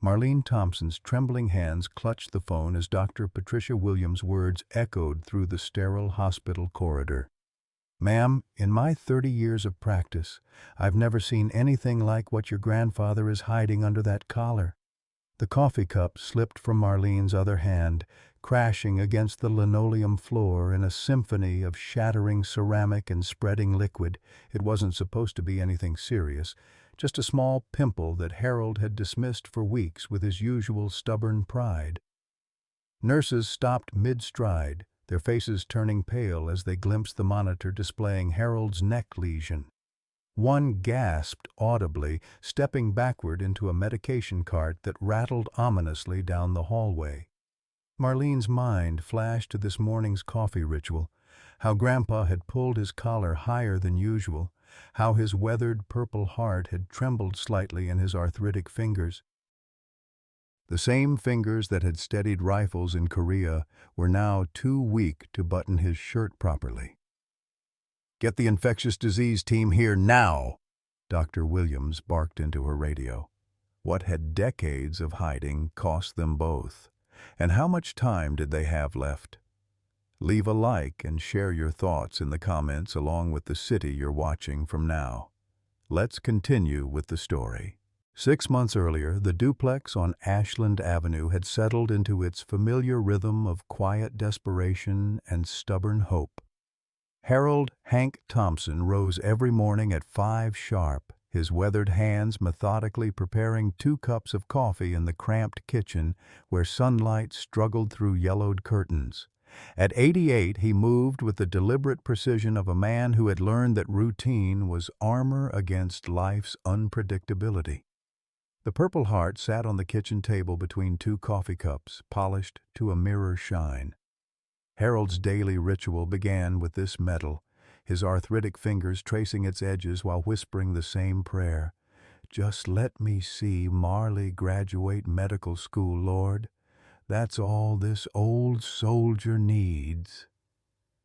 Marlene Thompson's trembling hands clutched the phone as Dr. Patricia Williams' words echoed through the sterile hospital corridor. "Ma'am, in my 30 years of practice, I've never seen anything like what your grandfather is hiding under that collar." The coffee cup slipped from Marlene's other hand, crashing against the linoleum floor in a symphony of shattering ceramic and spreading liquid. It wasn't supposed to be anything serious, just a small pimple that Harold had dismissed for weeks with his usual stubborn pride. Nurses stopped mid-stride, their faces turning pale as they glimpsed the monitor displaying Harold's neck lesion. One gasped audibly, stepping backward into a medication cart that rattled ominously down the hallway. Marlene's mind flashed to this morning's coffee ritual, how Grandpa had pulled his collar higher than usual, how his weathered purple heart had trembled slightly in his arthritic fingers. The same fingers that had steadied rifles in Korea were now too weak to button his shirt properly. "Get the infectious disease team here now!" Dr. Williams barked into her radio. What had decades of hiding cost them both? And how much time did they have left? Leave a like and share your thoughts in the comments along with the city you're watching from now. Let's continue with the story. 6 months earlier, the duplex on Ashland Avenue had settled into its familiar rhythm of quiet desperation and stubborn hope. Harold Hank Thompson rose every morning at 5 sharp, his weathered hands methodically preparing 2 cups of coffee in the cramped kitchen where sunlight struggled through yellowed curtains. At 88, he moved with the deliberate precision of a man who had learned that routine was armor against life's unpredictability. The Purple Heart sat on the kitchen table between 2 coffee cups, polished to a mirror shine. Harold's daily ritual began with this medal, his arthritic fingers tracing its edges while whispering the same prayer. "Just let me see Marley graduate medical school, Lord. That's all this old soldier needs."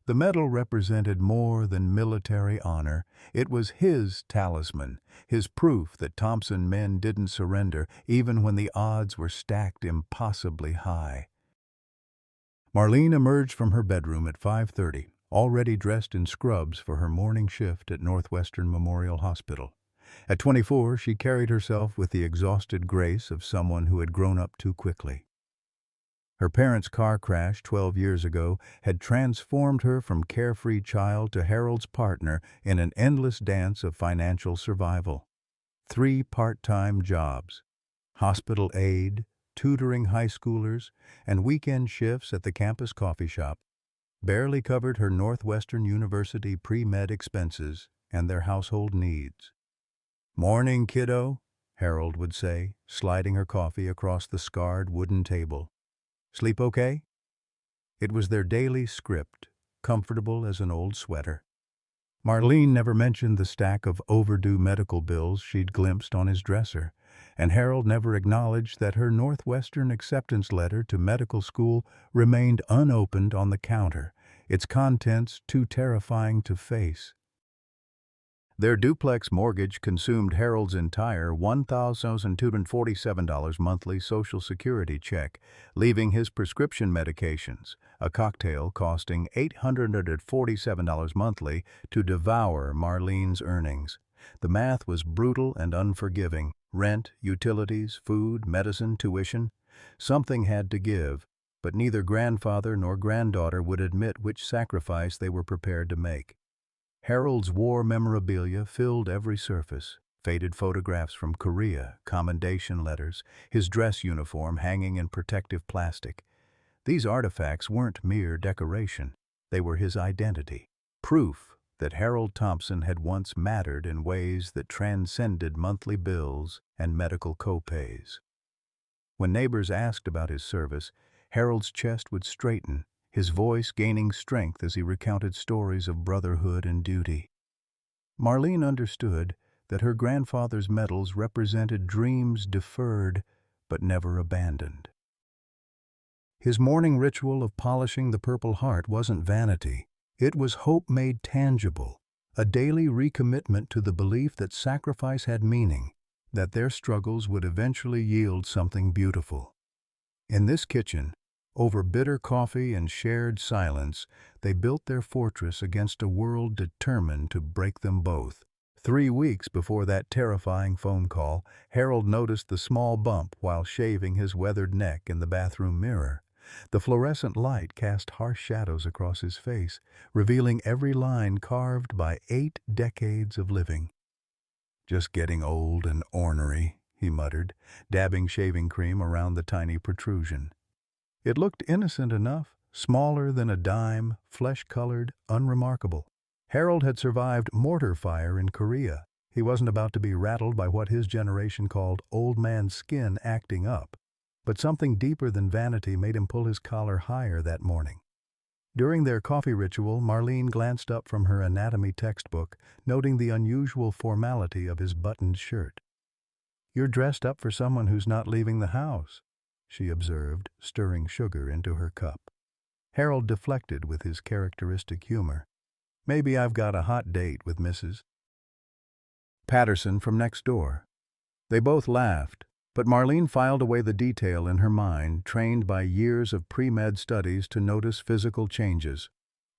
The medal represented more than military honor. It was his talisman, his proof that Thompson men didn't surrender, even when the odds were stacked impossibly high. Marlene emerged from her bedroom at 5:30, already dressed in scrubs for her morning shift at Northwestern Memorial Hospital. At 24, she carried herself with the exhausted grace of someone who had grown up too quickly. Her parents' car crash 12 years ago had transformed her from carefree child to Harold's partner in an endless dance of financial survival. 3 part-time jobs, hospital aide, tutoring high schoolers, and weekend shifts at the campus coffee shop barely covered her Northwestern University pre-med expenses and their household needs. "Morning, kiddo," Harold would say, sliding her coffee across the scarred wooden table. "Sleep okay?" It was their daily script, comfortable as an old sweater. Marlene never mentioned the stack of overdue medical bills she'd glimpsed on his dresser, and Harold never acknowledged that her Northwestern acceptance letter to medical school remained unopened on the counter, its contents too terrifying to face. Their duplex mortgage consumed Harold's entire $1,247 monthly Social Security check, leaving his prescription medications, a cocktail costing $847 monthly, to devour Marlene's earnings. The math was brutal and unforgiving. Rent, utilities, food, medicine, tuition. Something had to give, but neither grandfather nor granddaughter would admit which sacrifice they were prepared to make. Harold's war memorabilia filled every surface, faded photographs from Korea, commendation letters, his dress uniform hanging in protective plastic. These artifacts weren't mere decoration. They were his identity, proof that Harold Thompson had once mattered in ways that transcended monthly bills and medical co-pays. When neighbors asked about his service, Harold's chest would straighten, his voice gaining strength as he recounted stories of brotherhood and duty. Marlene understood that her grandfather's medals represented dreams deferred but never abandoned. His morning ritual of polishing the Purple Heart wasn't vanity. It was hope made tangible, a daily recommitment to the belief that sacrifice had meaning, that their struggles would eventually yield something beautiful. In this kitchen, over bitter coffee and shared silence, they built their fortress against a world determined to break them both. 3 weeks before that terrifying phone call, Harold noticed the small bump while shaving his weathered neck in the bathroom mirror. The fluorescent light cast harsh shadows across his face, revealing every line carved by 8 decades of living. "Just getting old and ornery," he muttered, dabbing shaving cream around the tiny protrusion. It looked innocent enough, smaller than a dime, flesh-colored, unremarkable. Harold had survived mortar fire in Korea. He wasn't about to be rattled by what his generation called old man skin acting up. But something deeper than vanity made him pull his collar higher that morning. During their coffee ritual, Marlene glanced up from her anatomy textbook, noting the unusual formality of his buttoned shirt. "You're dressed up for someone who's not leaving the house," she observed, stirring sugar into her cup. Harold deflected with his characteristic humor. "Maybe I've got a hot date with Mrs. Patterson from next door." They both laughed, but Marlene filed away the detail in her mind, trained by years of pre-med studies to notice physical changes.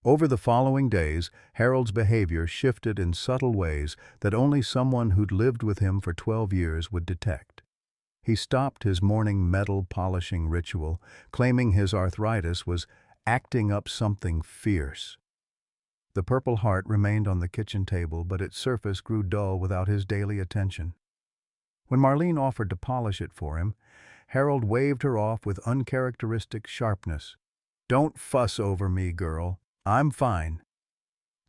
Over the following days, Harold's behavior shifted in subtle ways that only someone who'd lived with him for 12 years would detect. He stopped his morning metal polishing ritual, claiming his arthritis was acting up something fierce. The Purple Heart remained on the kitchen table, but its surface grew dull without his daily attention. When Marlene offered to polish it for him, Harold waved her off with uncharacteristic sharpness. "Don't fuss over me, girl. I'm fine."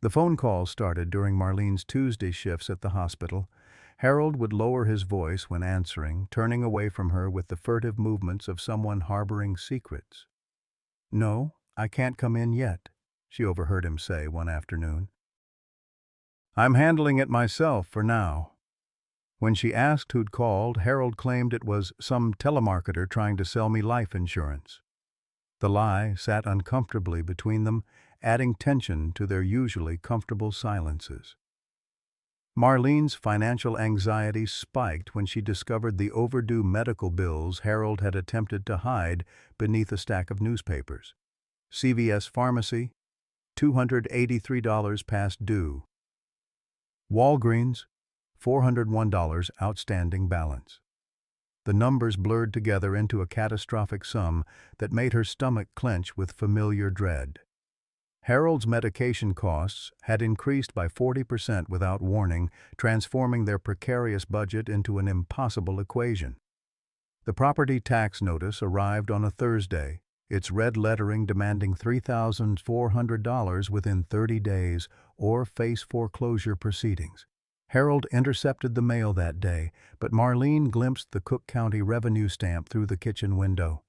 The phone calls started during Marlene's Tuesday shifts at the hospital. Harold would lower his voice when answering, turning away from her with the furtive movements of someone harboring secrets. "No, I can't come in yet," she overheard him say one afternoon. "I'm handling it myself for now." When she asked who'd called, Harold claimed it was some telemarketer trying to sell me life insurance. The lie sat uncomfortably between them, adding tension to their usually comfortable silences. Marlene's financial anxiety spiked when she discovered the overdue medical bills Harold had attempted to hide beneath a stack of newspapers. CVS Pharmacy, $283 past due. Walgreens, $401 outstanding balance. The numbers blurred together into a catastrophic sum that made her stomach clench with familiar dread. Harold's medication costs had increased by 40% without warning, transforming their precarious budget into an impossible equation. The property tax notice arrived on a Thursday, its red lettering demanding $3,400 within 30 days or face foreclosure proceedings. Harold intercepted the mail that day, but Marlene glimpsed the Cook County revenue stamp through the kitchen window.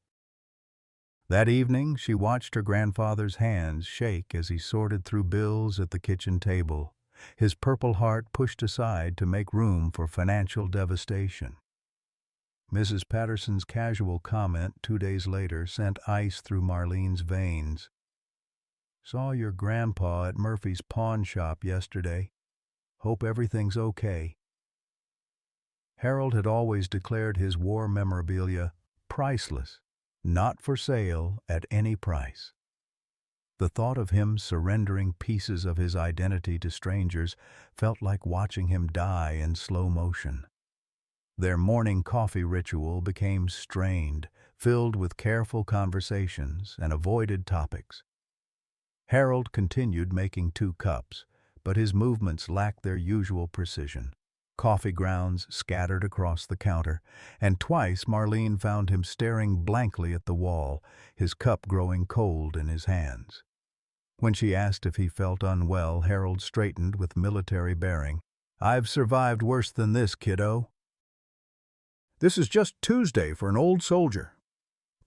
That evening, she watched her grandfather's hands shake as he sorted through bills at the kitchen table, his Purple Heart pushed aside to make room for financial devastation. Mrs. Patterson's casual comment 2 days later sent ice through Marlene's veins. "Saw your grandpa at Murphy's pawn shop yesterday. Hope everything's okay." Harold had always declared his war memorabilia priceless, not for sale at any price. The thought of him surrendering pieces of his identity to strangers felt like watching him die in slow motion. Their morning coffee ritual became strained, filled with careful conversations and avoided topics. Harold continued making 2 cups, but his movements lacked their usual precision. Coffee grounds scattered across the counter, and twice Marlene found him staring blankly at the wall, his cup growing cold in his hands. When she asked if he felt unwell, Harold straightened with military bearing. "I've survived worse than this, kiddo. This is just Tuesday for an old soldier."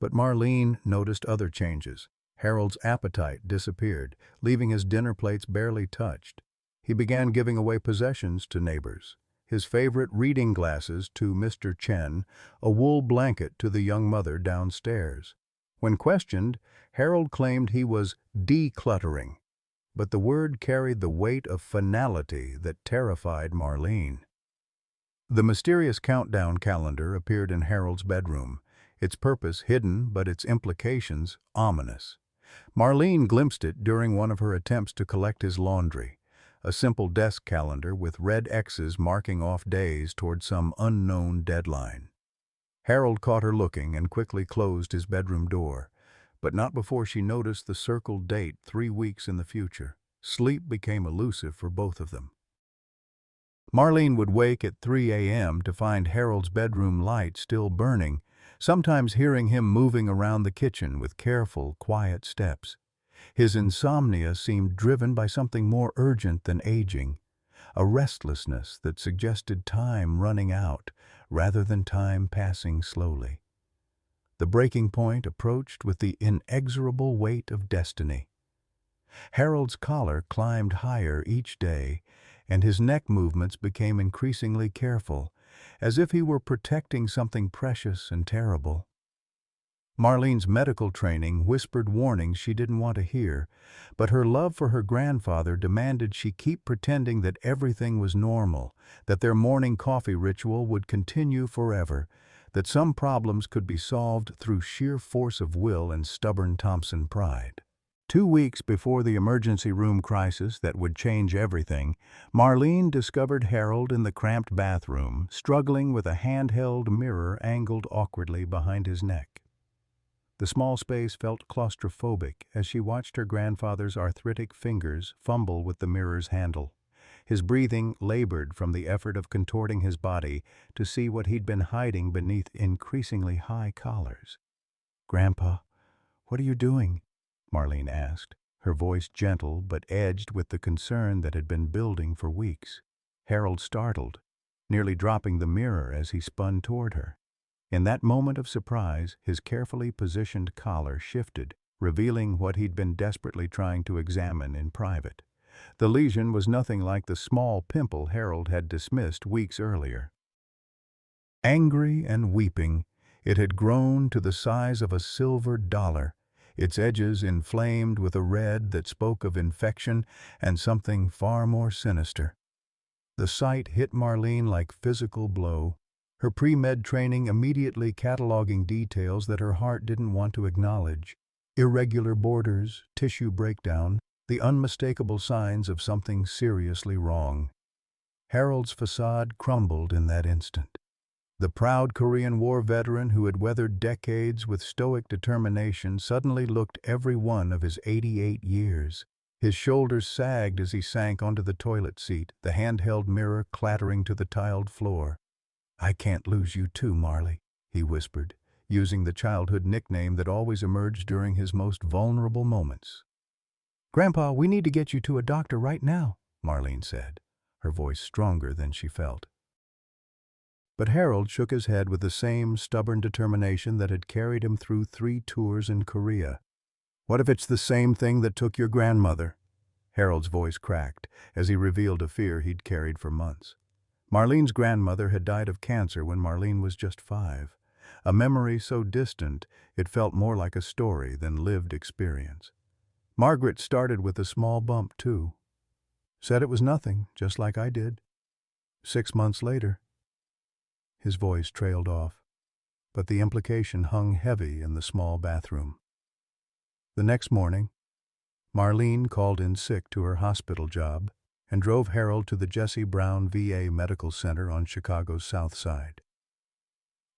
But Marlene noticed other changes. Harold's appetite disappeared, leaving his dinner plates barely touched. He began giving away possessions to neighbors. His favorite reading glasses to Mr. Chen, a wool blanket to the young mother downstairs. When questioned, Harold claimed he was decluttering, but the word carried the weight of finality that terrified Marlene. The mysterious countdown calendar appeared in Harold's bedroom, its purpose hidden but its implications ominous. Marlene glimpsed it during one of her attempts to collect his laundry, a simple desk calendar with red X's marking off days toward some unknown deadline. Harold caught her looking and quickly closed his bedroom door, but not before she noticed the circled date 3 weeks in the future. Sleep became elusive for both of them. Marlene would wake at 3 a.m. to find Harold's bedroom light still burning, sometimes hearing him moving around the kitchen with careful, quiet steps. His insomnia seemed driven by something more urgent than aging, a restlessness that suggested time running out rather than time passing slowly. The breaking point approached with the inexorable weight of destiny. Harold's collar climbed higher each day, and his neck movements became increasingly careful, as if he were protecting something precious and terrible. Marlene's medical training whispered warnings she didn't want to hear, but her love for her grandfather demanded she keep pretending that everything was normal, that their morning coffee ritual would continue forever, that some problems could be solved through sheer force of will and stubborn Thompson pride. 2 weeks before the emergency room crisis that would change everything, Marlene discovered Harold in the cramped bathroom, struggling with a handheld mirror angled awkwardly behind his neck. The small space felt claustrophobic as she watched her grandfather's arthritic fingers fumble with the mirror's handle. His breathing labored from the effort of contorting his body to see what he'd been hiding beneath increasingly high collars. "Grandpa, what are you doing?" Marlene asked, her voice gentle but edged with the concern that had been building for weeks. Harold startled, nearly dropping the mirror as he spun toward her. In that moment of surprise, his carefully positioned collar shifted, revealing what he'd been desperately trying to examine in private. The lesion was nothing like the small pimple Harold had dismissed weeks earlier. Angry and weeping, it had grown to the size of a silver dollar, its edges inflamed with a red that spoke of infection and something far more sinister. The sight hit Marlene like physical blow, her pre-med training immediately cataloging details that her heart didn't want to acknowledge. Irregular borders, tissue breakdown, the unmistakable signs of something seriously wrong. Harold's facade crumbled in that instant. The proud Korean War veteran who had weathered decades with stoic determination suddenly looked every one of his 88 years. His shoulders sagged as he sank onto the toilet seat, the handheld mirror clattering to the tiled floor. "I can't lose you too, Marley," he whispered, using the childhood nickname that always emerged during his most vulnerable moments. "Grandpa, we need to get you to a doctor right now," Marlene said, her voice stronger than she felt. But Harold shook his head with the same stubborn determination that had carried him through 3 tours in Korea. "What if it's the same thing that took your grandmother?" Harold's voice cracked as he revealed a fear he'd carried for months. Marlene's grandmother had died of cancer when Marlene was just 5, a memory so distant it felt more like a story than lived experience. Margaret started with a small bump, too. Said it was nothing, just like I did. 6 months later. His voice trailed off, but the implication hung heavy in the small bathroom. The next morning, Marlene called in sick to her hospital job and drove Harold to the Jesse Brown VA Medical Center on Chicago's South Side.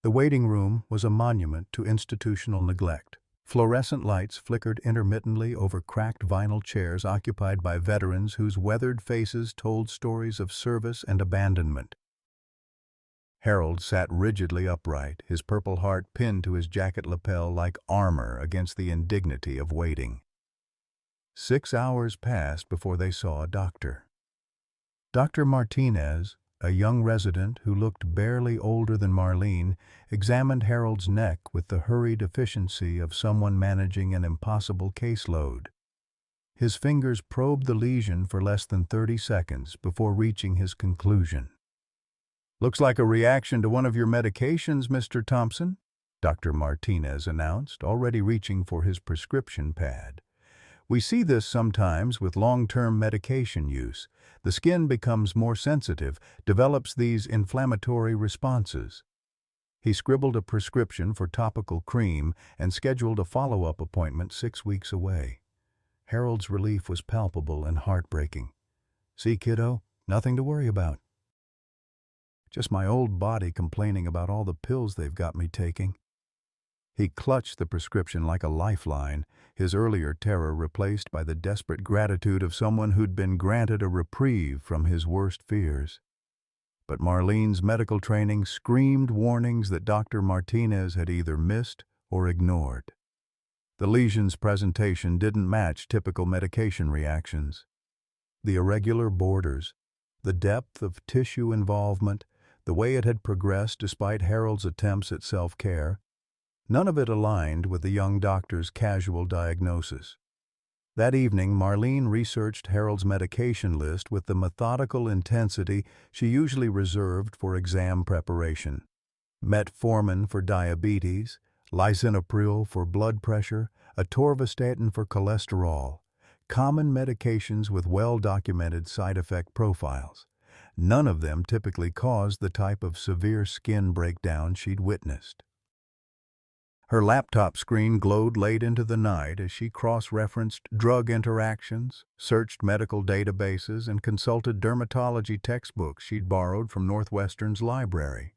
The waiting room was a monument to institutional neglect. Fluorescent lights flickered intermittently over cracked vinyl chairs occupied by veterans whose weathered faces told stories of service and abandonment. Harold sat rigidly upright, his purple heart pinned to his jacket lapel like armor against the indignity of waiting. 6 hours passed before they saw a doctor. Dr. Martinez, a young resident who looked barely older than Marlene, examined Harold's neck with the hurried efficiency of someone managing an impossible caseload. His fingers probed the lesion for less than 30 seconds before reaching his conclusion. "Looks like a reaction to one of your medications, Mr. Thompson," Dr. Martinez announced, already reaching for his prescription pad. We see this sometimes with long-term medication use. The skin becomes more sensitive, develops these inflammatory responses. He scribbled a prescription for topical cream and scheduled a follow-up appointment 6 weeks away. Harold's relief was palpable and heartbreaking. "See, kiddo, nothing to worry about. Just my old body complaining about all the pills they've got me taking." He clutched the prescription like a lifeline, his earlier terror replaced by the desperate gratitude of someone who'd been granted a reprieve from his worst fears. But Marlene's medical training screamed warnings that Dr. Martinez had either missed or ignored. The lesion's presentation didn't match typical medication reactions. The irregular borders, the depth of tissue involvement, the way it had progressed despite Harold's attempts at self-care, none of it aligned with the young doctor's casual diagnosis. That evening, Marlene researched Harold's medication list with the methodical intensity she usually reserved for exam preparation. Metformin for diabetes, lisinopril for blood pressure, atorvastatin for cholesterol. Common medications with well-documented side effect profiles. None of them typically caused the type of severe skin breakdown she'd witnessed. Her laptop screen glowed late into the night as she cross-referenced drug interactions, searched medical databases, and consulted dermatology textbooks she'd borrowed from Northwestern's library.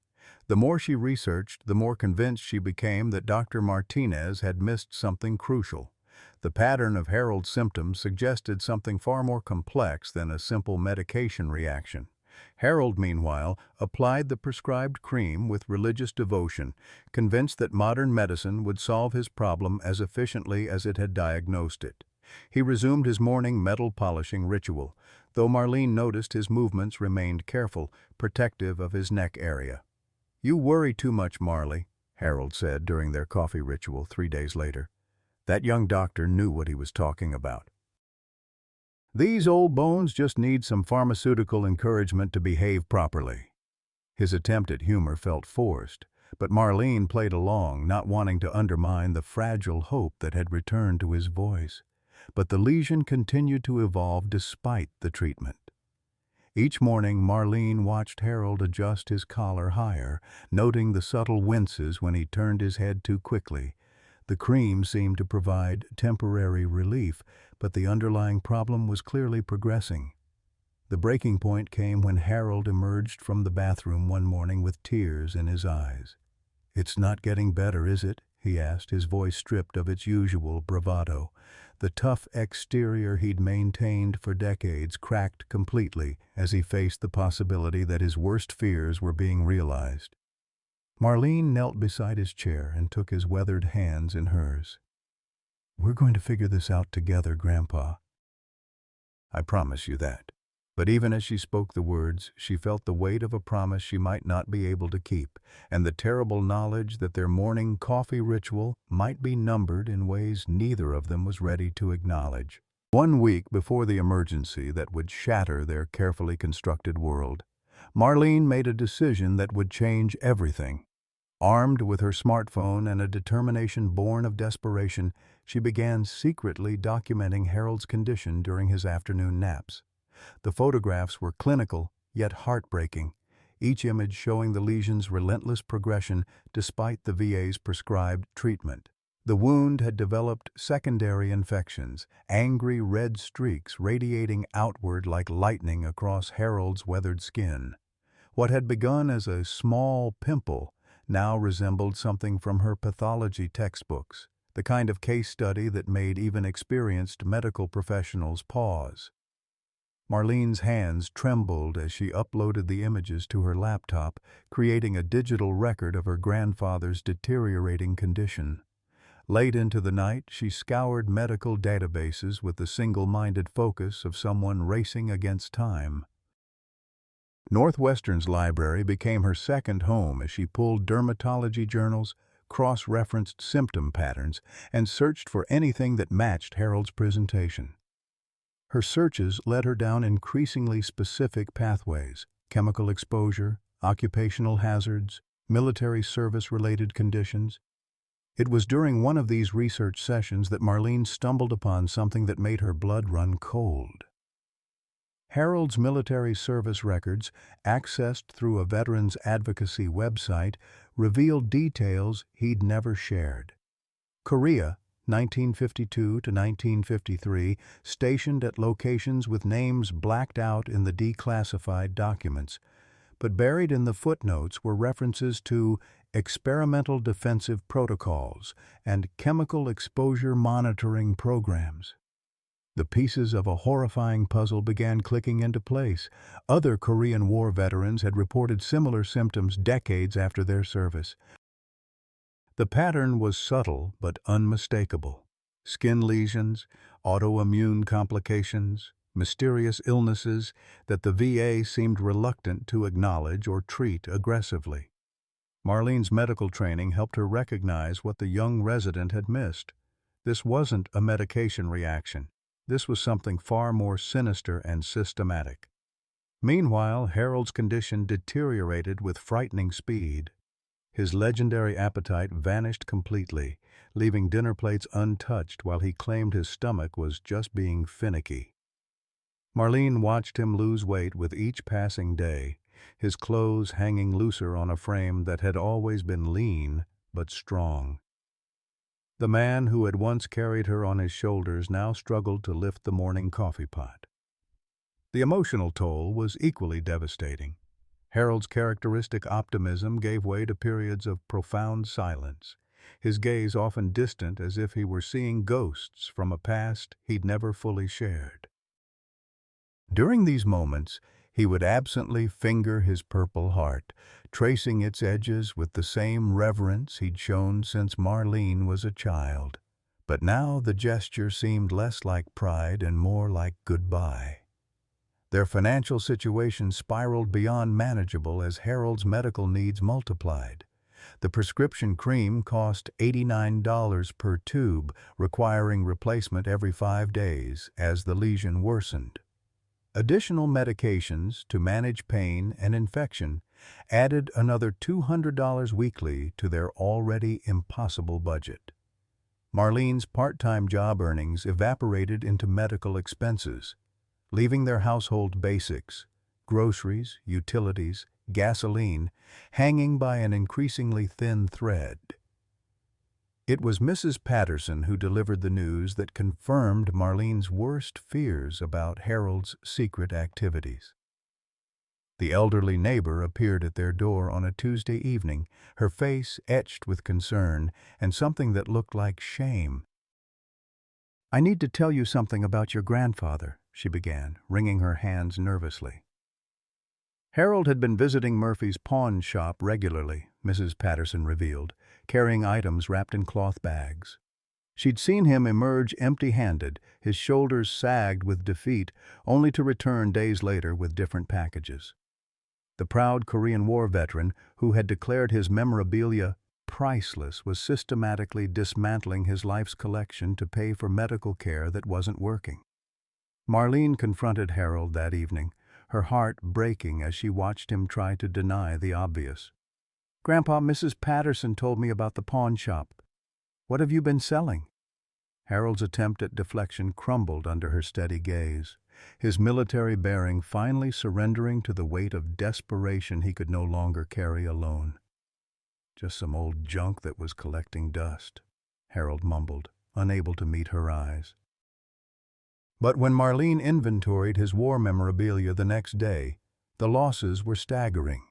The more she researched, the more convinced she became that Dr. Martinez had missed something crucial. The pattern of Harold's symptoms suggested something far more complex than a simple medication reaction. Harold, meanwhile, applied the prescribed cream with religious devotion, convinced that modern medicine would solve his problem as efficiently as it had diagnosed it. He resumed his morning metal polishing ritual, though Marlene noticed his movements remained careful, protective of his neck area. "You worry too much, Marley," Harold said during their coffee ritual 3 days later. That young doctor knew what he was talking about. "These old bones just need some pharmaceutical encouragement to behave properly." His attempt at humor felt forced, but Marlene played along, not wanting to undermine the fragile hope that had returned to his voice. But the lesion continued to evolve despite the treatment. Each morning, Marlene watched Harold adjust his collar higher, noting the subtle winces when he turned his head too quickly. The cream seemed to provide temporary relief, but the underlying problem was clearly progressing. The breaking point came when Harold emerged from the bathroom one morning with tears in his eyes. "It's not getting better, is it?" he asked, his voice stripped of its usual bravado. The tough exterior he'd maintained for decades cracked completely as he faced the possibility that his worst fears were being realized. Marlene knelt beside his chair and took his weathered hands in hers. "We're going to figure this out together, Grandpa. I promise you that." But even as she spoke the words, she felt the weight of a promise she might not be able to keep, and the terrible knowledge that their morning coffee ritual might be numbered in ways neither of them was ready to acknowledge. 1 week before the emergency that would shatter their carefully constructed world, Marlene made a decision that would change everything. Armed with her smartphone and a determination born of desperation, she began secretly documenting Harold's condition during his afternoon naps. The photographs were clinical, yet heartbreaking, each image showing the lesion's relentless progression despite the VA's prescribed treatment. The wound had developed secondary infections, angry red streaks radiating outward like lightning across Harold's weathered skin. What had begun as a small pimple now resembled something from her pathology textbooks, the kind of case study that made even experienced medical professionals pause. Marlene's hands trembled as she uploaded the images to her laptop, creating a digital record of her grandfather's deteriorating condition. Late into the night, she scoured medical databases with the single-minded focus of someone racing against time. Northwestern's library became her second home as she pulled dermatology journals, cross-referenced symptom patterns, and searched for anything that matched Harold's presentation. Her searches led her down increasingly specific pathways: chemical exposure, occupational hazards, military service-related conditions. It was during one of these research sessions that Marlene stumbled upon something that made her blood run cold. Harold's military service records, accessed through a veterans advocacy website, revealed details he'd never shared. Korea, 1952 to 1953, stationed at locations with names blacked out in the declassified documents, but buried in the footnotes were references to experimental defensive protocols and chemical exposure monitoring programs. The pieces of a horrifying puzzle began clicking into place. Other Korean War veterans had reported similar symptoms decades after their service. The pattern was subtle but unmistakable. Skin lesions, autoimmune complications, mysterious illnesses that the VA seemed reluctant to acknowledge or treat aggressively. Marlene's medical training helped her recognize what the young resident had missed. This wasn't a medication reaction. This was something far more sinister and systematic. Meanwhile, Harold's condition deteriorated with frightening speed. His legendary appetite vanished completely, leaving dinner plates untouched while he claimed his stomach was just being finicky. Marlene watched him lose weight with each passing day, his clothes hanging looser on a frame that had always been lean but strong. The man who had once carried her on his shoulders now struggled to lift the morning coffee pot. The emotional toll was equally devastating. Harold's characteristic optimism gave way to periods of profound silence, his gaze often distant as if he were seeing ghosts from a past he'd never fully shared. During these moments, he would absently finger his purple heart, tracing its edges with the same reverence he'd shown since Marlene was a child. But now the gesture seemed less like pride and more like goodbye. Their financial situation spiraled beyond manageable as Harold's medical needs multiplied. The prescription cream cost $89 per tube, requiring replacement every 5 days as the lesion worsened. Additional medications to manage pain and infection added another $200 weekly to their already impossible budget. Marlene's part-time job earnings evaporated into medical expenses, leaving their household basics, groceries, utilities, gasoline, hanging by an increasingly thin thread. It was Mrs. Patterson who delivered the news that confirmed Marlene's worst fears about Harold's secret activities. The elderly neighbor appeared at their door on a Tuesday evening, her face etched with concern and something that looked like shame. "I need to tell you something about your grandfather," she began, wringing her hands nervously. Harold had been visiting Murphy's pawn shop regularly, Mrs. Patterson revealed, carrying items wrapped in cloth bags. She'd seen him emerge empty-handed, his shoulders sagged with defeat, only to return days later with different packages. The proud Korean War veteran, who had declared his memorabilia priceless, was systematically dismantling his life's collection to pay for medical care that wasn't working. Marlene confronted Harold that evening, her heart breaking as she watched him try to deny the obvious. "Grandpa, Mrs. Patterson told me about the pawn shop. What have you been selling?" Harold's attempt at deflection crumbled under her steady gaze, his military bearing finally surrendering to the weight of desperation he could no longer carry alone. "Just some old junk that was collecting dust," Harold mumbled, unable to meet her eyes. But when Marlene inventoried his war memorabilia the next day, the losses were staggering.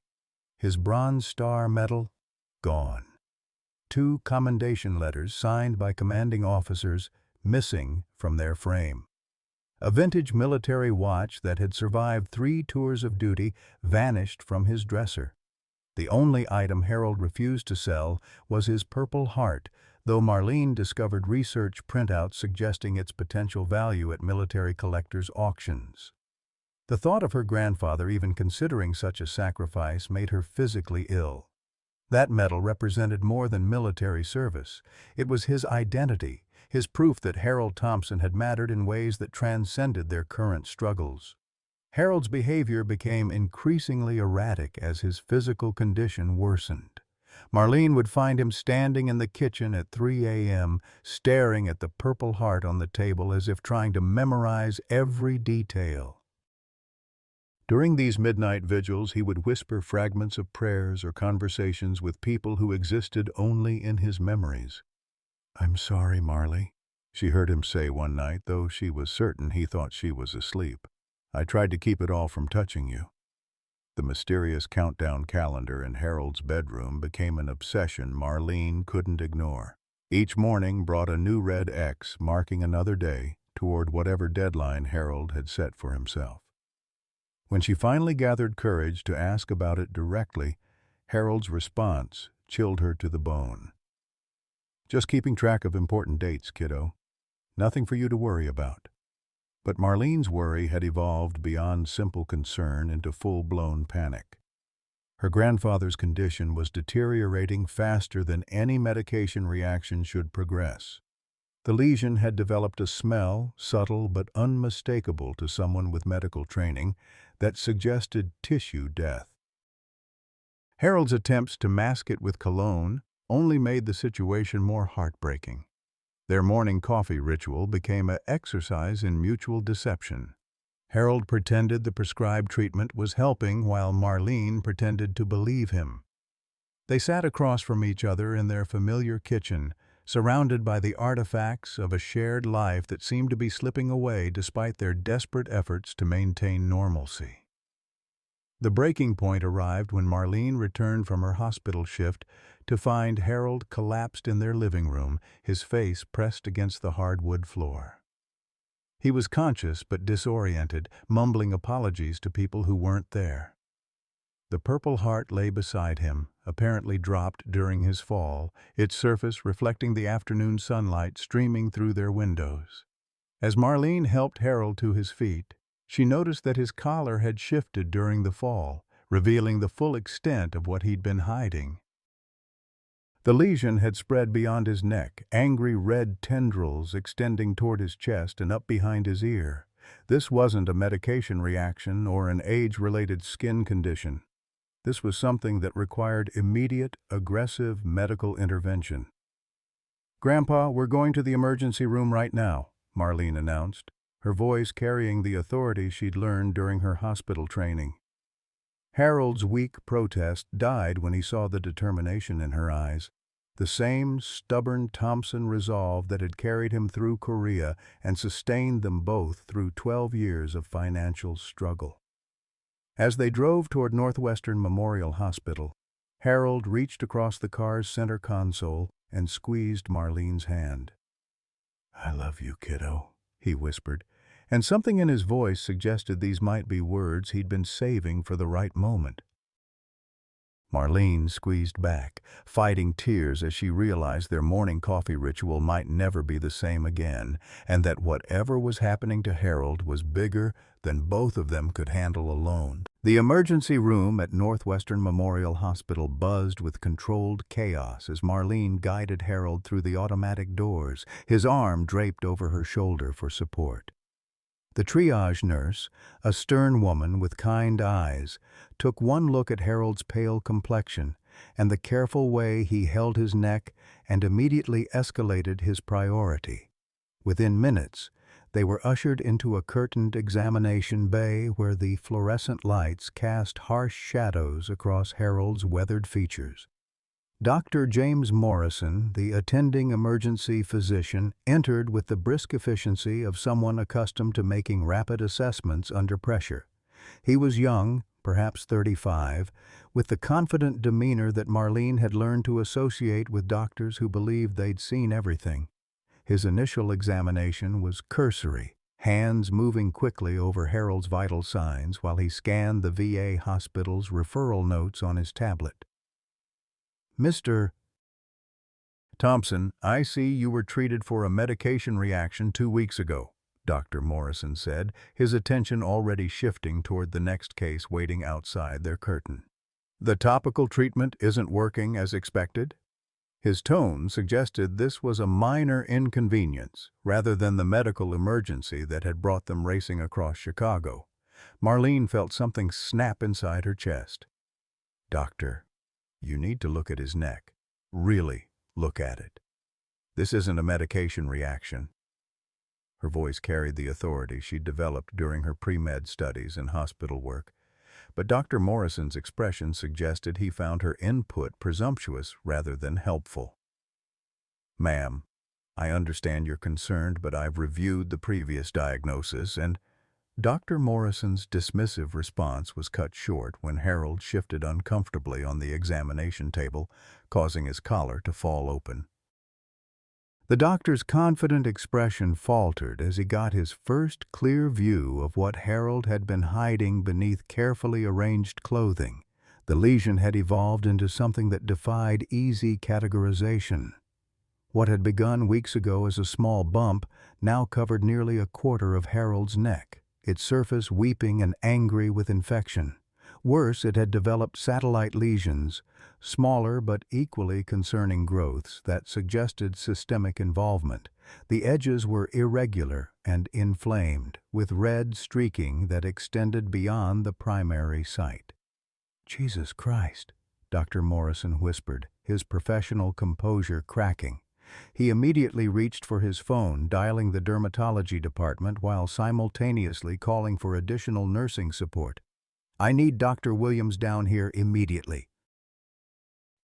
His Bronze Star medal, gone. 2 commendation letters signed by commanding officers, missing from their frame. A vintage military watch that had survived 3 tours of duty vanished from his dresser. The only item Harold refused to sell was his Purple Heart, though Marlene discovered research printouts suggesting its potential value at military collectors' auctions. The thought of her grandfather even considering such a sacrifice made her physically ill. That medal represented more than military service. It was his identity, his proof that Harold Thompson had mattered in ways that transcended their current struggles. Harold's behavior became increasingly erratic as his physical condition worsened. Marlene would find him standing in the kitchen at 3 a.m., staring at the Purple Heart on the table as if trying to memorize every detail. During these midnight vigils, he would whisper fragments of prayers or conversations with people who existed only in his memories. "I'm sorry, Marley," she heard him say one night, though she was certain he thought she was asleep. "I tried to keep it all from touching you." The mysterious countdown calendar in Harold's bedroom became an obsession Marlene couldn't ignore. Each morning brought a new red X marking another day toward whatever deadline Harold had set for himself. When she finally gathered courage to ask about it directly, Harold's response chilled her to the bone. "Just keeping track of important dates, kiddo. Nothing for you to worry about." But Marlene's worry had evolved beyond simple concern into full-blown panic. Her grandfather's condition was deteriorating faster than any medication reaction should progress. The lesion had developed a smell, subtle but unmistakable to someone with medical training, that suggested tissue death. Harold's attempts to mask it with cologne only made the situation more heartbreaking. Their morning coffee ritual became an exercise in mutual deception. Harold pretended the prescribed treatment was helping while Marlene pretended to believe him. They sat across from each other in their familiar kitchen, surrounded by the artifacts of a shared life that seemed to be slipping away despite their desperate efforts to maintain normalcy. The breaking point arrived when Marlene returned from her hospital shift to find Harold collapsed in their living room, his face pressed against the hardwood floor. He was conscious but disoriented, mumbling apologies to people who weren't there. The Purple Heart lay beside him, apparently dropped during his fall, its surface reflecting the afternoon sunlight streaming through their windows. As Marlene helped Harold to his feet, she noticed that his collar had shifted during the fall, revealing the full extent of what he'd been hiding. The lesion had spread beyond his neck, angry red tendrils extending toward his chest and up behind his ear. This wasn't a medication reaction or an age-related skin condition. This was something that required immediate, aggressive medical intervention. "Grandpa, we're going to the emergency room right now," Marlene announced, her voice carrying the authority she'd learned during her hospital training. Harold's weak protest died when he saw the determination in her eyes, the same stubborn Thompson resolve that had carried him through Korea and sustained them both through 12 years of financial struggle. As they drove toward Northwestern Memorial Hospital, Harold reached across the car's center console and squeezed Marlene's hand. "I love you, kiddo," he whispered, and something in his voice suggested these might be words he'd been saving for the right moment. Marlene squeezed back, fighting tears as she realized their morning coffee ritual might never be the same again, and that whatever was happening to Harold was bigger than both of them could handle alone. The emergency room at Northwestern Memorial Hospital buzzed with controlled chaos as Marlene guided Harold through the automatic doors, his arm draped over her shoulder for support. The triage nurse, a stern woman with kind eyes, took one look at Harold's pale complexion and the careful way he held his neck and immediately escalated his priority. Within minutes, they were ushered into a curtained examination bay where the fluorescent lights cast harsh shadows across Harold's weathered features. Dr. James Morrison, the attending emergency physician, entered with the brisk efficiency of someone accustomed to making rapid assessments under pressure. He was young, perhaps 35, with the confident demeanor that Marlene had learned to associate with doctors who believed they'd seen everything. His initial examination was cursory, hands moving quickly over Harold's vital signs while he scanned the VA hospital's referral notes on his tablet. "Mr. Thompson, I see you were treated for a medication reaction 2 weeks ago," Dr. Morrison said, his attention already shifting toward the next case waiting outside their curtain. "The topical treatment isn't working as expected?" His tone suggested this was a minor inconvenience rather than the medical emergency that had brought them racing across Chicago. Marlene felt something snap inside her chest. "Doctor, You need to look at his neck. Really look at it. This isn't a medication reaction. Her voice carried the authority she'd developed during her pre-med studies and hospital work. But Dr. Morrison's expression suggested he found her input presumptuous rather than helpful. "Ma'am, I understand you're concerned, but I've reviewed the previous diagnosis and—" Dr. Morrison's dismissive response was cut short when Harold shifted uncomfortably on the examination table, causing his collar to fall open. The doctor's confident expression faltered as he got his first clear view of what Harold had been hiding beneath carefully arranged clothing. The lesion had evolved into something that defied easy categorization. What had begun weeks ago as a small bump now covered nearly a quarter of Harold's neck, its surface weeping and angry with infection. Worse, it had developed satellite lesions, smaller but equally concerning growths that suggested systemic involvement. The edges were irregular and inflamed, with red streaking that extended beyond the primary site. "Jesus Christ," Dr. Morrison whispered, his professional composure cracking. He immediately reached for his phone, dialing the dermatology department while simultaneously calling for additional nursing support. "I need Dr. Williams down here immediately.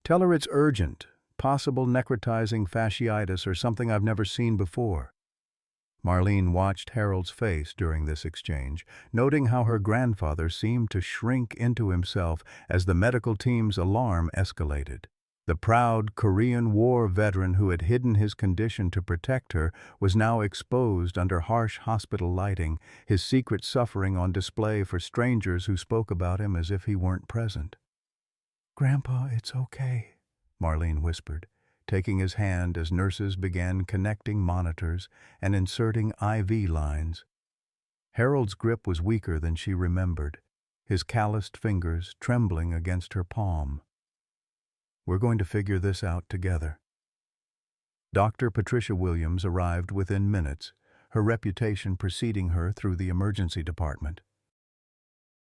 Tell her it's urgent, possible necrotizing fasciitis or something I've never seen before." Marlene watched Harold's face during this exchange, noting how her grandfather seemed to shrink into himself as the medical team's alarm escalated. The proud Korean War veteran who had hidden his condition to protect her was now exposed under harsh hospital lighting, his secret suffering on display for strangers who spoke about him as if he weren't present. "Grandpa, it's okay," Marlene whispered, taking his hand as nurses began connecting monitors and inserting IV lines. Harold's grip was weaker than she remembered, his calloused fingers trembling against her palm. "We're going to figure this out together." Dr. Patricia Williams arrived within minutes, her reputation preceding her through the emergency department.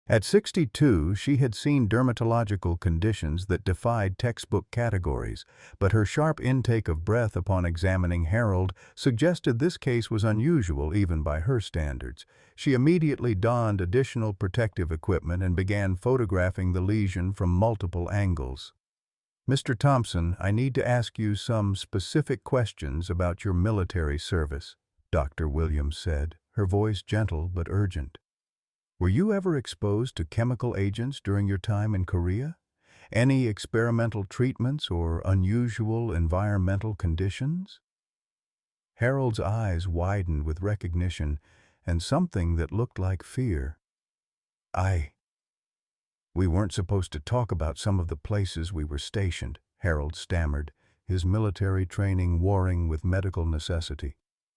At 62, she had seen dermatological conditions that defied textbook categories, but her sharp intake of breath upon examining Harold suggested this case was unusual even by her standards. She immediately donned additional protective equipment and began photographing the lesion from multiple angles. "Mr. Thompson, I need to ask you some specific questions about your military service," Dr. Williams said, her voice gentle but urgent. "Were you ever exposed to chemical agents during your time in Korea? Any experimental treatments or unusual environmental conditions?" Harold's eyes widened with recognition and something that looked like fear. "We weren't supposed to talk about some of the places we were stationed," Harold stammered, his military training warring with medical necessity.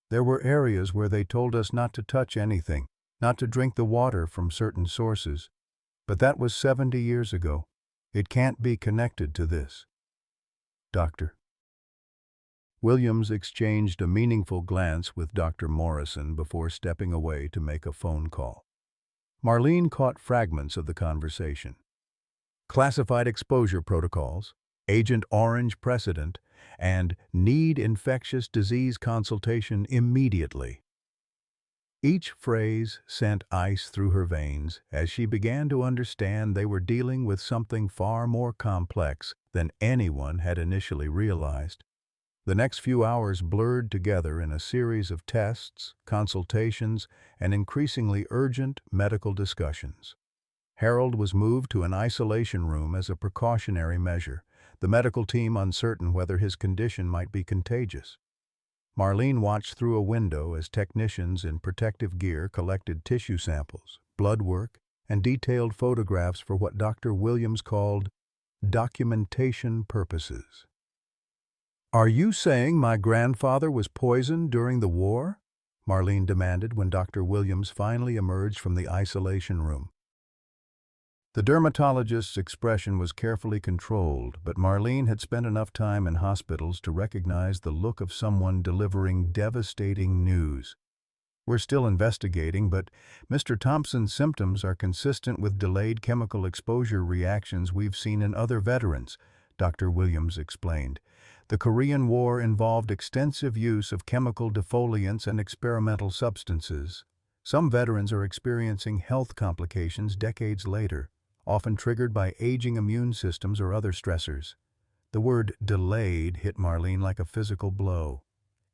"There were areas where they told us not to touch anything, not to drink the water from certain sources. But that was 70 years ago. It can't be connected to this." "Doctor." Williams exchanged a meaningful glance with Dr. Morrison before stepping away to make a phone call. Marlene caught fragments of the conversation. Classified exposure protocols, Agent Orange precedent, and need infectious disease consultation immediately. Each phrase sent ice through her veins as she began to understand they were dealing with something far more complex than anyone had initially realized. The next few hours blurred together in a series of tests, consultations, and increasingly urgent medical discussions. Harold was moved to an isolation room as a precautionary measure, the medical team uncertain whether his condition might be contagious. Marlene watched through a window as technicians in protective gear collected tissue samples, blood work, and detailed photographs for what Dr. Williams called documentation purposes. "Are you saying my grandfather was poisoned during the war?" Marlene demanded when Dr. Williams finally emerged from the isolation room. The dermatologist's expression was carefully controlled, but Marlene had spent enough time in hospitals to recognize the look of someone delivering devastating news. "We're still investigating, but Mr. Thompson's symptoms are consistent with delayed chemical exposure reactions we've seen in other veterans. Dr. Williams explained. The Korean War involved extensive use of chemical defoliants and experimental substances. Some veterans are experiencing health complications decades later, often triggered by aging immune systems or other stressors. The word delayed hit Marlene like a physical blow.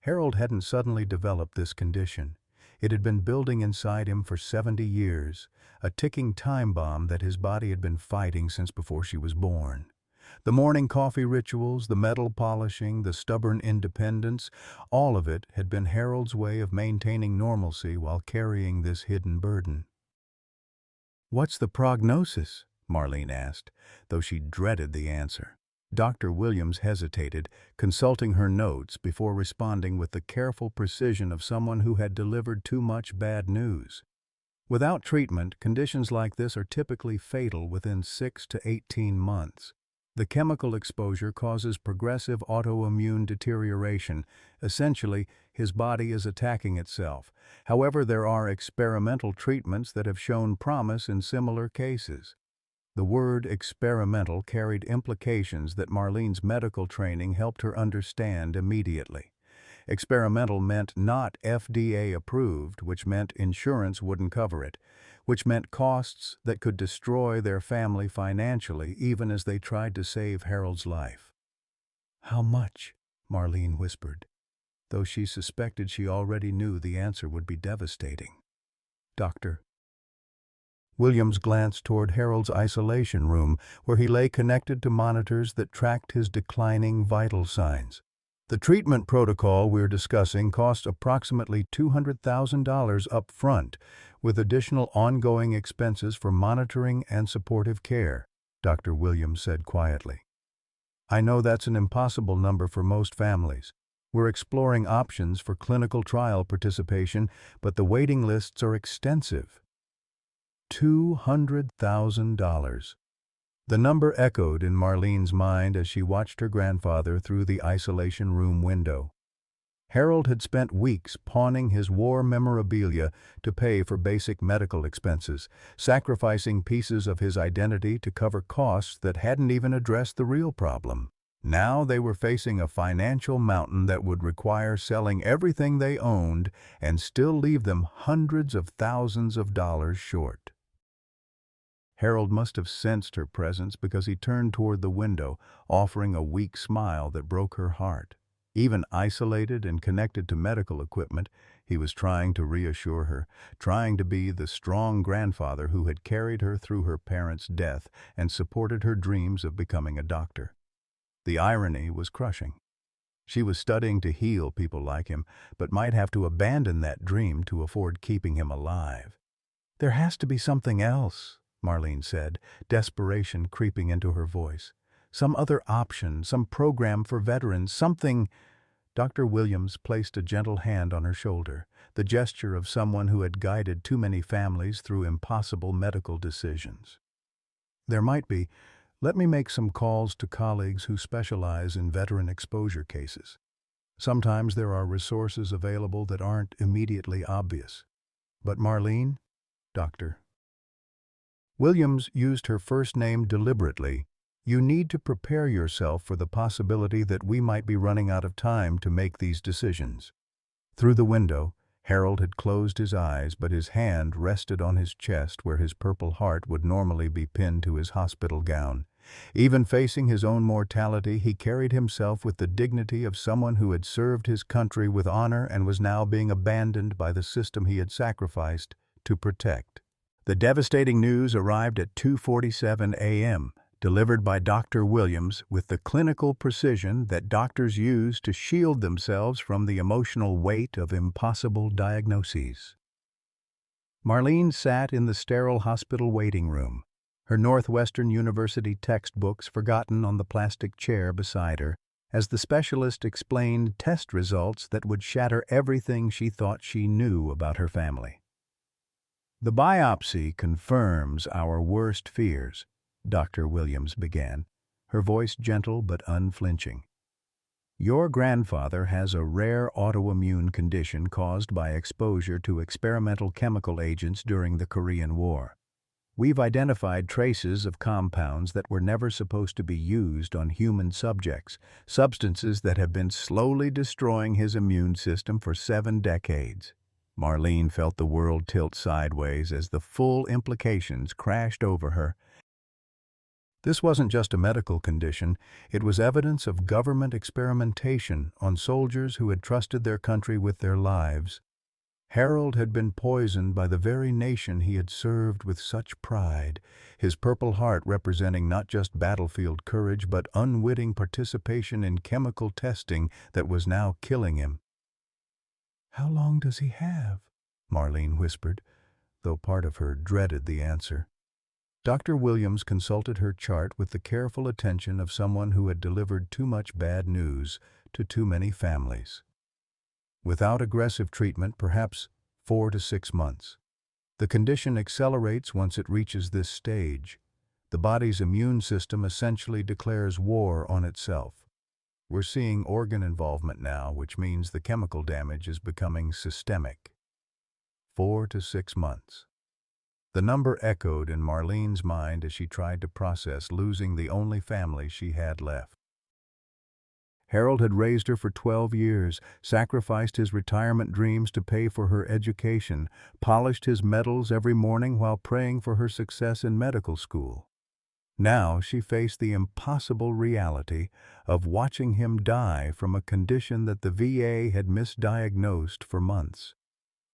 Harold hadn't suddenly developed this condition. It had been building inside him for 70 years, a ticking time bomb that his body had been fighting since before she was born. The morning coffee rituals, the metal polishing, the stubborn independence, all of it had been Harold's way of maintaining normalcy while carrying this hidden burden. "What's the prognosis?" Marlene asked, though she dreaded the answer. Dr. Williams hesitated, consulting her notes before responding with the careful precision of someone who had delivered too much bad news. Without treatment, conditions like this are typically fatal within 6 to 18 months. The chemical exposure causes progressive autoimmune deterioration. Essentially, his body is attacking itself. However, there are experimental treatments that have shown promise in similar cases. The word experimental carried implications that Marlene's medical training helped her understand immediately. Experimental meant not FDA approved, which meant insurance wouldn't cover it, which meant costs that could destroy their family financially even as they tried to save Harold's life. "How much?" Marlene whispered, though she suspected she already knew the answer would be devastating. "Doctor." Williams glanced toward Harold's isolation room, where he lay connected to monitors that tracked his declining vital signs. "The treatment protocol we're discussing costs approximately $200,000 up front, with additional ongoing expenses for monitoring and supportive care," Dr. Williams said quietly. "I know that's an impossible number for most families. We're exploring options for clinical trial participation, but the waiting lists are extensive." $200,000. The number echoed in Marlene's mind as she watched her grandfather through the isolation room window. Harold had spent weeks pawning his war memorabilia to pay for basic medical expenses, sacrificing pieces of his identity to cover costs that hadn't even addressed the real problem. Now they were facing a financial mountain that would require selling everything they owned and still leave them hundreds of thousands of dollars short. Harold must have sensed her presence because he turned toward the window, offering a weak smile that broke her heart. Even isolated and connected to medical equipment, he was trying to reassure her, trying to be the strong grandfather who had carried her through her parents' death and supported her dreams of becoming a doctor. The irony was crushing. She was studying to heal people like him, but might have to abandon that dream to afford keeping him alive. "There has to be something else," Marlene said, desperation creeping into her voice. "Some other option, some program for veterans, something—" Dr. Williams placed a gentle hand on her shoulder, the gesture of someone who had guided too many families through impossible medical decisions. "There might be. Let me make some calls to colleagues who specialize in veteran exposure cases. Sometimes there are resources available that aren't immediately obvious. But Marlene, Doctor." Williams used her first name deliberately. "You need to prepare yourself for the possibility that we might be running out of time to make these decisions." Through the window, Harold had closed his eyes, but his hand rested on his chest where his Purple Heart would normally be pinned to his hospital gown. Even facing his own mortality, he carried himself with the dignity of someone who had served his country with honor and was now being abandoned by the system he had sacrificed to protect. The devastating news arrived at 2:47 a.m., delivered by Dr. Williams with the clinical precision that doctors use to shield themselves from the emotional weight of impossible diagnoses. Marlene sat in the sterile hospital waiting room, her Northwestern University textbooks forgotten on the plastic chair beside her, as the specialist explained test results that would shatter everything she thought she knew about her family. "The biopsy confirms our worst fears," Dr. Williams began, her voice gentle but unflinching. "Your grandfather has a rare autoimmune condition caused by exposure to experimental chemical agents during the Korean War. We've identified traces of compounds that were never supposed to be used on human subjects, substances that have been slowly destroying his immune system for 7 decades. Marlene felt the world tilt sideways as the full implications crashed over her. This wasn't just a medical condition, it was evidence of government experimentation on soldiers who had trusted their country with their lives. Harold had been poisoned by the very nation he had served with such pride, his Purple Heart representing not just battlefield courage but unwitting participation in chemical testing that was now killing him. "How long does he have?" Marlene whispered, though part of her dreaded the answer. Dr. Williams consulted her chart with the careful attention of someone who had delivered too much bad news to too many families. Without aggressive treatment, perhaps 4 to 6 months. The condition accelerates once it reaches this stage. The body's immune system essentially declares war on itself. We're seeing organ involvement now, which means the chemical damage is becoming systemic. 4 to 6 months. The number echoed in Marlene's mind as she tried to process losing the only family she had left. Harold had raised her for 12 years, sacrificed his retirement dreams to pay for her education, polished his medals every morning while praying for her success in medical school. Now she faced the impossible reality of watching him die from a condition that the VA had misdiagnosed for months.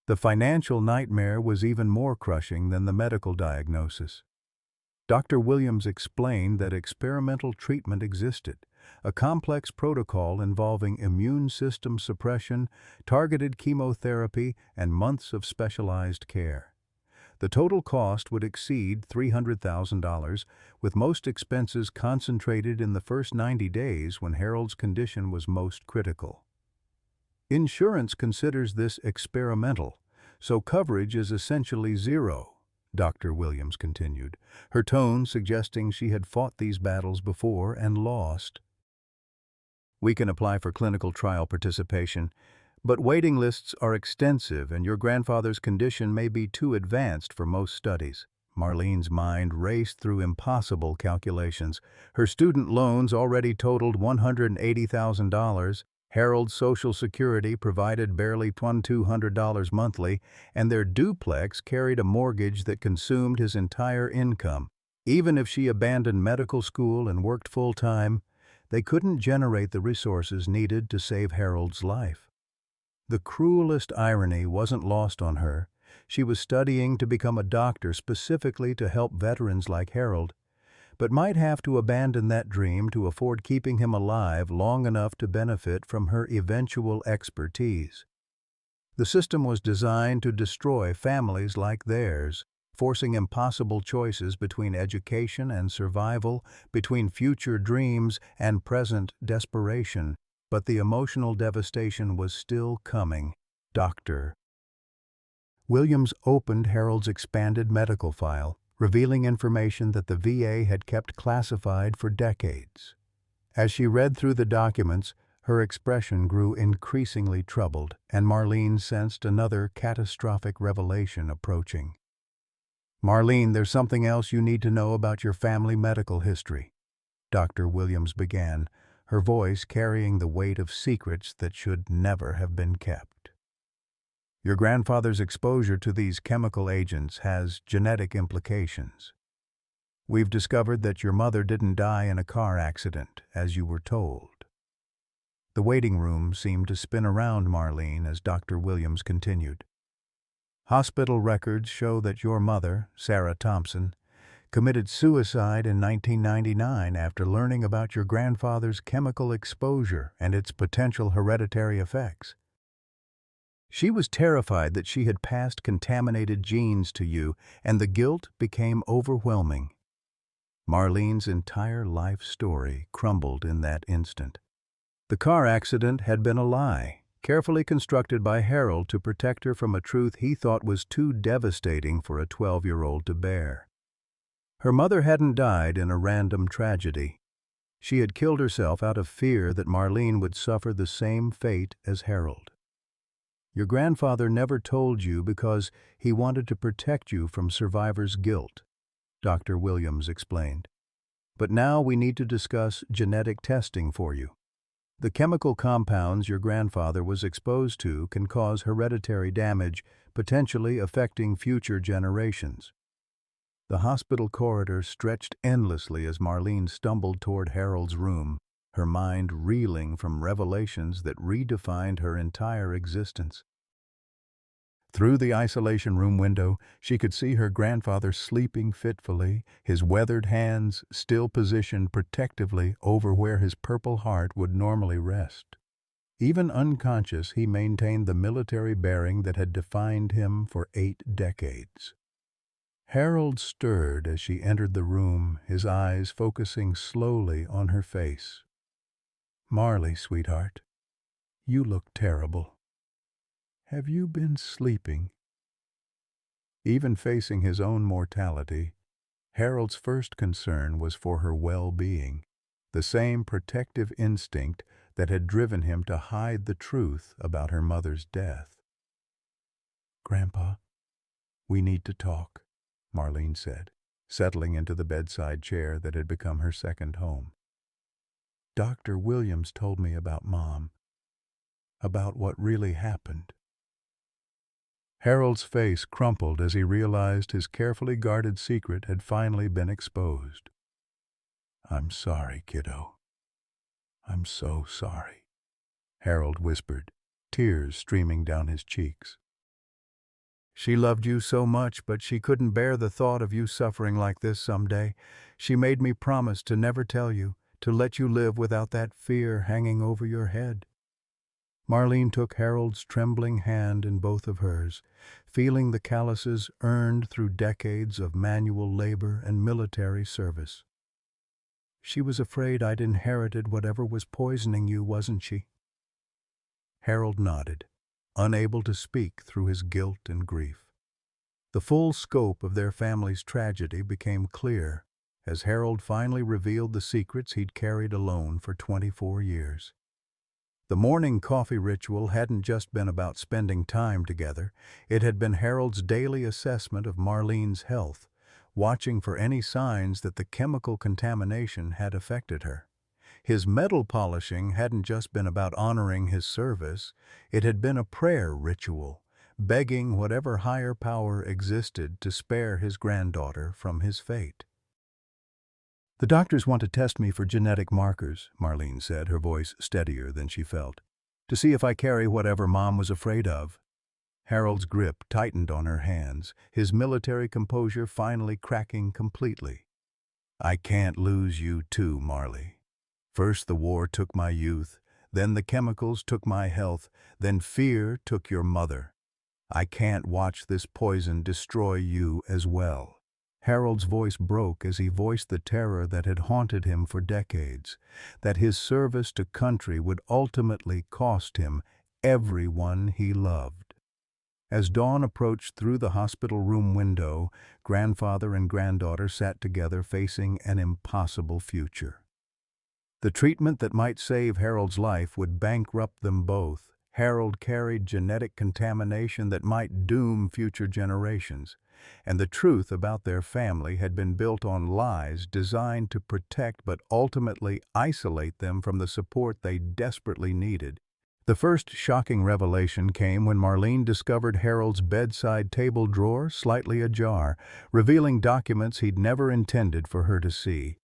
The financial nightmare was even more crushing than the medical diagnosis. Dr. Williams explained that experimental treatment existed, a complex protocol involving immune system suppression, targeted chemotherapy, and months of specialized care. The total cost would exceed $300,000, with most expenses concentrated in the first 90 days when Harold's condition was most critical. Insurance considers this experimental, so coverage is essentially zero, Dr. Williams continued, her tone suggesting she had fought these battles before and lost. "We can apply for clinical trial participation, but waiting lists are extensive and your grandfather's condition may be too advanced for most studies." Marlene's mind raced through impossible calculations. Her student loans already totaled $180,000, Harold's Social Security provided barely $2,200 monthly, and their duplex carried a mortgage that consumed his entire income. Even if she abandoned medical school and worked full-time, they couldn't generate the resources needed to save Harold's life. The cruelest irony wasn't lost on her. She was studying to become a doctor specifically to help veterans like Harold, but might have to abandon that dream to afford keeping him alive long enough to benefit from her eventual expertise. The system was designed to destroy families like theirs, forcing impossible choices between education and survival, between future dreams and present desperation. But the emotional devastation was still coming. Dr. Williams opened Harold's expanded medical file, revealing information that the VA had kept classified for decades. As she read through the documents, her expression grew increasingly troubled, and Marlene sensed another catastrophic revelation approaching. "Marlene, there's something else you need to know about your family medical history," Dr. Williams began, her voice carrying the weight of secrets that should never have been kept. "Your grandfather's exposure to these chemical agents has genetic implications. We've discovered that your mother didn't die in a car accident, as you were told." The waiting room seemed to spin around Marlene as Dr. Williams continued. "Hospital records show that your mother, Sarah Thompson, committed suicide in 1999 after learning about your grandfather's chemical exposure and its potential hereditary effects. She was terrified that she had passed contaminated genes to you, and the guilt became overwhelming." Marlene's entire life story crumbled in that instant. The car accident had been a lie, carefully constructed by Harold to protect her from a truth he thought was too devastating for a 12-year-old to bear. Her mother hadn't died in a random tragedy. She had killed herself out of fear that Marlene would suffer the same fate as Harold. Your grandfather never told you because he wanted to protect you from survivor's guilt. Dr. Williams explained. "But now we need to discuss genetic testing for you. The chemical compounds your grandfather was exposed to can cause hereditary damage, potentially affecting future generations." The hospital corridor stretched endlessly as Marlene stumbled toward Harold's room, her mind reeling from revelations that redefined her entire existence. Through the isolation room window, she could see her grandfather sleeping fitfully, his weathered hands still positioned protectively over where his Purple Heart would normally rest. Even unconscious, he maintained the military bearing that had defined him for 8 decades. Harold stirred as she entered the room, his eyes focusing slowly on her face. "Marley, sweetheart, you look terrible. Have you been sleeping?" Even facing his own mortality, Harold's first concern was for her well-being, the same protective instinct that had driven him to hide the truth about her mother's death. "Grandpa, we need to talk," Marlene said, settling into the bedside chair that had become her second home. "Dr. Williams told me about Mom, about what really happened." Harold's face crumpled as he realized his carefully guarded secret had finally been exposed. "I'm sorry, kiddo. I'm so sorry," Harold whispered, tears streaming down his cheeks. "She loved you so much, but she couldn't bear the thought of you suffering like this someday. She made me promise to never tell you, to let you live without that fear hanging over your head." Marlene took Harold's trembling hand in both of hers, feeling the calluses earned through decades of manual labor and military service. "She was afraid I'd inherited whatever was poisoning you, wasn't she?" Harold nodded, unable to speak through his guilt and grief. The full scope of their family's tragedy became clear as Harold finally revealed the secrets he'd carried alone for 24 years. The morning coffee ritual hadn't just been about spending time together. It had been Harold's daily assessment of Marlene's health, watching for any signs that the chemical contamination had affected her. His metal polishing hadn't just been about honoring his service. It had been a prayer ritual, begging whatever higher power existed to spare his granddaughter from his fate. "The doctors want to test me for genetic markers," Marlene said, her voice steadier than she felt, "to see if I carry whatever Mom was afraid of." Harold's grip tightened on her hands, his military composure finally cracking completely. "I can't lose you too, Marley. First the war took my youth, then the chemicals took my health, then fear took your mother. I can't watch this poison destroy you as well." Harold's voice broke as he voiced the terror that had haunted him for decades, that his service to country would ultimately cost him everyone he loved. As dawn approached through the hospital room window, grandfather and granddaughter sat together facing an impossible future. The treatment that might save Harold's life would bankrupt them both. Harold carried genetic contamination that might doom future generations, and the truth about their family had been built on lies designed to protect but ultimately isolate them from the support they desperately needed. The first shocking revelation came when Marlene discovered Harold's bedside table drawer slightly ajar, revealing documents he'd never intended for her to see.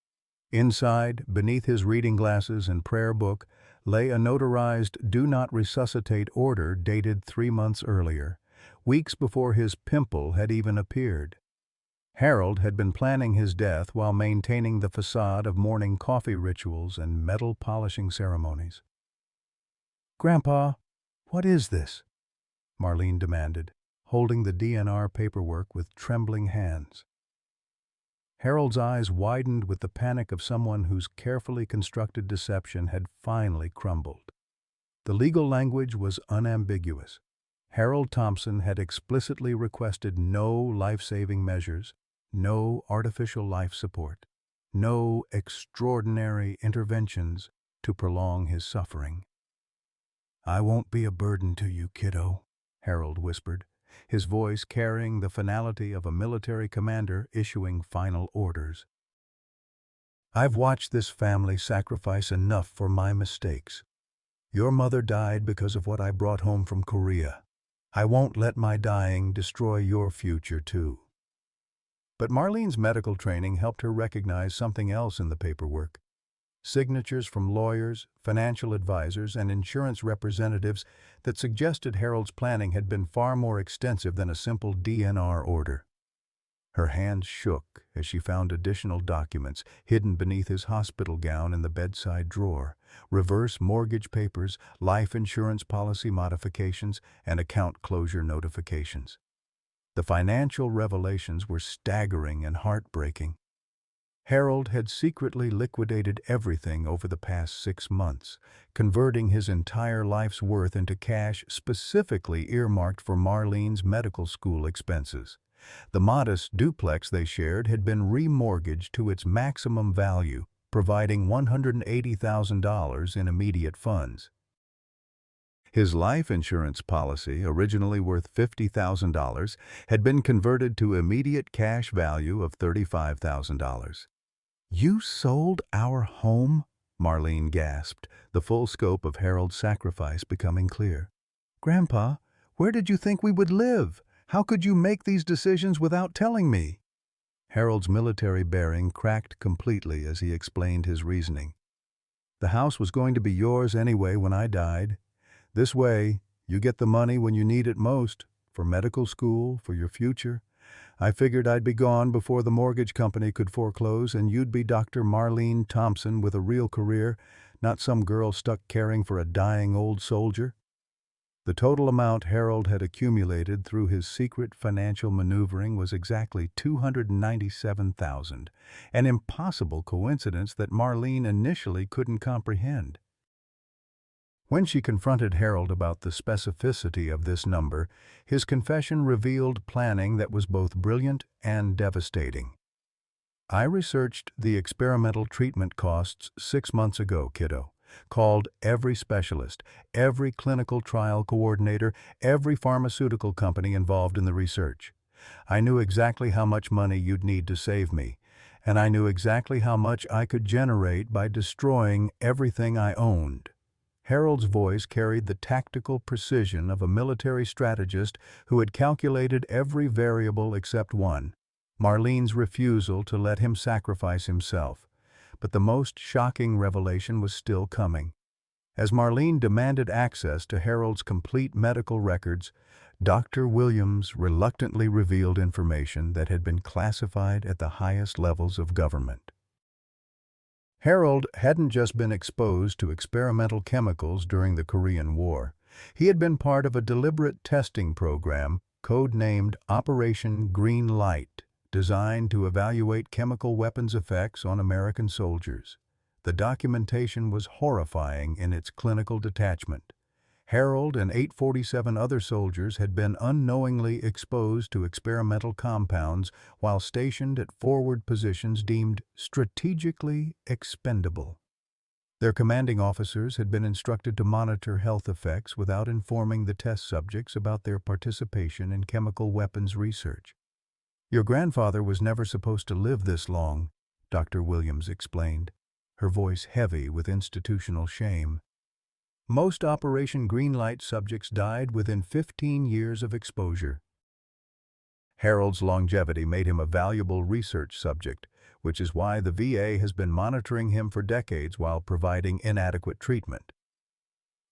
Inside, beneath his reading glasses and prayer book, lay a notarized "Do Not Resuscitate" order dated 3 months earlier, weeks before his Pimple had even appeared. Harold had been planning his death while maintaining the facade of morning coffee rituals and metal polishing ceremonies. "Grandpa, what is this?" Marlene demanded, holding the DNR paperwork with trembling hands. Harold's eyes widened with the panic of someone whose carefully constructed deception had finally crumbled. The legal language was unambiguous. Harold Thompson had explicitly requested no life-saving measures, no artificial life support, no extraordinary interventions to prolong his suffering. "I won't be a burden to you, kiddo," Harold whispered, his voice carrying the finality of a military commander issuing final orders. "I've watched this family sacrifice enough for my mistakes. Your mother died because of what I brought home from Korea. I won't let my dying destroy your future, too." But Marlene's medical training helped her recognize something else in the paperwork. Signatures from lawyers, financial advisors, and insurance representatives that suggested Harold's planning had been far more extensive than a simple DNR order. Her hands shook as she found additional documents hidden beneath his hospital gown in the bedside drawer: reverse mortgage papers, life insurance policy modifications, and account closure notifications. The financial revelations were staggering and heartbreaking. Harold had secretly liquidated everything over the past 6 months, converting his entire life's worth into cash specifically earmarked for Marlene's medical school expenses. The modest duplex they shared had been remortgaged to its maximum value, providing $180,000 in immediate funds. His life insurance policy, originally worth $50,000, had been converted to immediate cash value of $35,000. "You sold our home?" Marlene gasped, the full scope of Harold's sacrifice becoming clear. "Grandpa, where did you think we would live? How could you make these decisions without telling me?" Harold's military bearing cracked completely as he explained his reasoning. "The house was going to be yours anyway when I died. This way, you get the money when you need it most, for medical school, for your future. I figured I'd be gone before the mortgage company could foreclose, and you'd be Dr. Marlene Thompson with a real career, not some girl stuck caring for a dying old soldier." The total amount Harold had accumulated through his secret financial maneuvering was exactly $297,000, an impossible coincidence that Marlene initially couldn't comprehend. When she confronted Harold about the specificity of this number, his confession revealed planning that was both brilliant and devastating. "I researched the experimental treatment costs 6 months ago, kiddo. Called every specialist, every clinical trial coordinator, every pharmaceutical company involved in the research. I knew exactly how much money you'd need to save me, and I knew exactly how much I could generate by destroying everything I owned." Harold's voice carried the tactical precision of a military strategist who had calculated every variable except one: Marlene's refusal to let him sacrifice himself. But the most shocking revelation was still coming. As Marlene demanded access to Harold's complete medical records, Dr. Williams reluctantly revealed information that had been classified at the highest levels of government. Harold hadn't just been exposed to experimental chemicals during the Korean War. He had been part of a deliberate testing program, codenamed Operation Green Light, designed to evaluate chemical weapons effects on American soldiers. The documentation was horrifying in its clinical detachment. Harold and 847 other soldiers had been unknowingly exposed to experimental compounds while stationed at forward positions deemed strategically expendable. Their commanding officers had been instructed to monitor health effects without informing the test subjects about their participation in chemical weapons research. "Your grandfather was never supposed to live this long," Dr. Williams explained, her voice heavy with institutional shame. "Most Operation Greenlight subjects died within 15 years of exposure." Harold's longevity made him a valuable research subject, which is why the VA has been monitoring him for decades while providing inadequate treatment.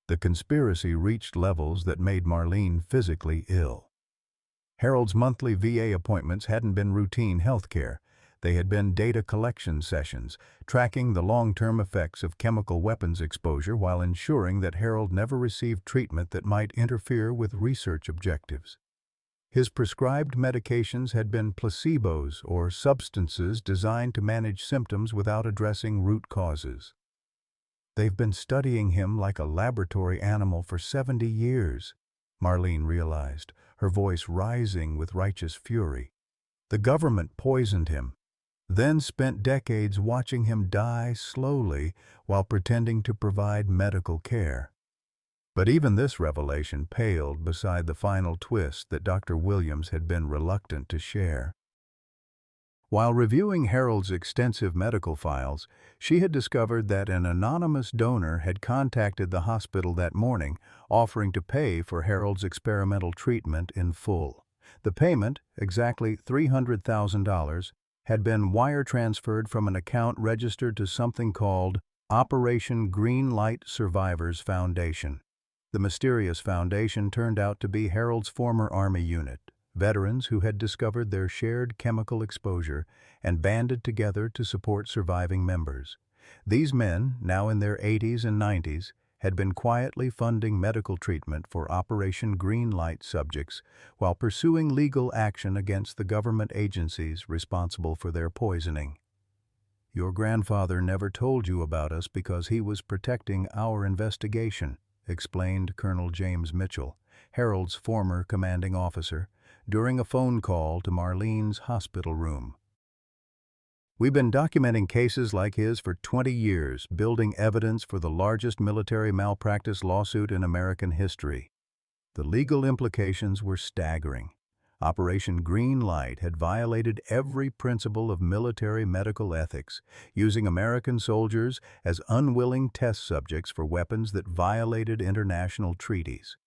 The conspiracy reached levels that made Marlene physically ill. Harold's monthly VA appointments hadn't been routine health care. They had been data collection sessions, tracking the long-term effects of chemical weapons exposure while ensuring that Harold never received treatment that might interfere with research objectives. His prescribed medications had been placebos, or substances designed to manage symptoms without addressing root causes. "They've been studying him like a laboratory animal for 70 years, Marlene realized, her voice rising with righteous fury. "The government poisoned him, then spent decades watching him die slowly while pretending to provide medical care. But even this revelation paled beside the final twist that Dr. Williams had been reluctant to share. While reviewing Harold's extensive medical files, she had discovered that an anonymous donor had contacted the hospital that morning, offering to pay for Harold's experimental treatment in full. The payment, exactly $300,000, had been wire transferred from an account registered to something called Operation Green Light Survivors Foundation. The mysterious foundation turned out to be Harold's former Army unit, veterans who had discovered their shared chemical exposure and banded together to support surviving members. These men, now in their 80s and 90s, had been quietly funding medical treatment for Operation Green Light subjects while pursuing legal action against the government agencies responsible for their poisoning. "Your grandfather never told you about us because he was protecting our investigation," explained Colonel James Mitchell, Harold's former commanding officer, during a phone call to Marlene's hospital room. "We've been documenting cases like his for 20 years, building evidence for the largest military malpractice lawsuit in American history." The legal implications were staggering. Operation Green Light had violated every principle of military medical ethics, using American soldiers as unwilling test subjects for weapons that violated international treaties.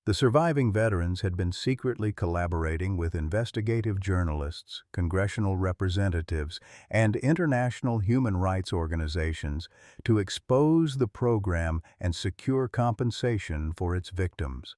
The surviving veterans had been secretly collaborating with investigative journalists, congressional representatives, and international human rights organizations to expose the program and secure compensation for its victims.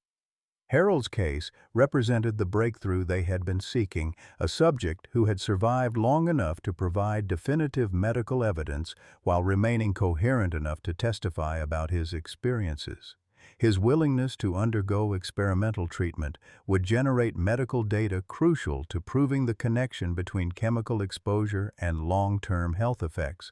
Harold's case represented the breakthrough they had been seeking, a subject who had survived long enough to provide definitive medical evidence while remaining coherent enough to testify about his experiences. His willingness to undergo experimental treatment would generate medical data crucial to proving the connection between chemical exposure and long-term health effects.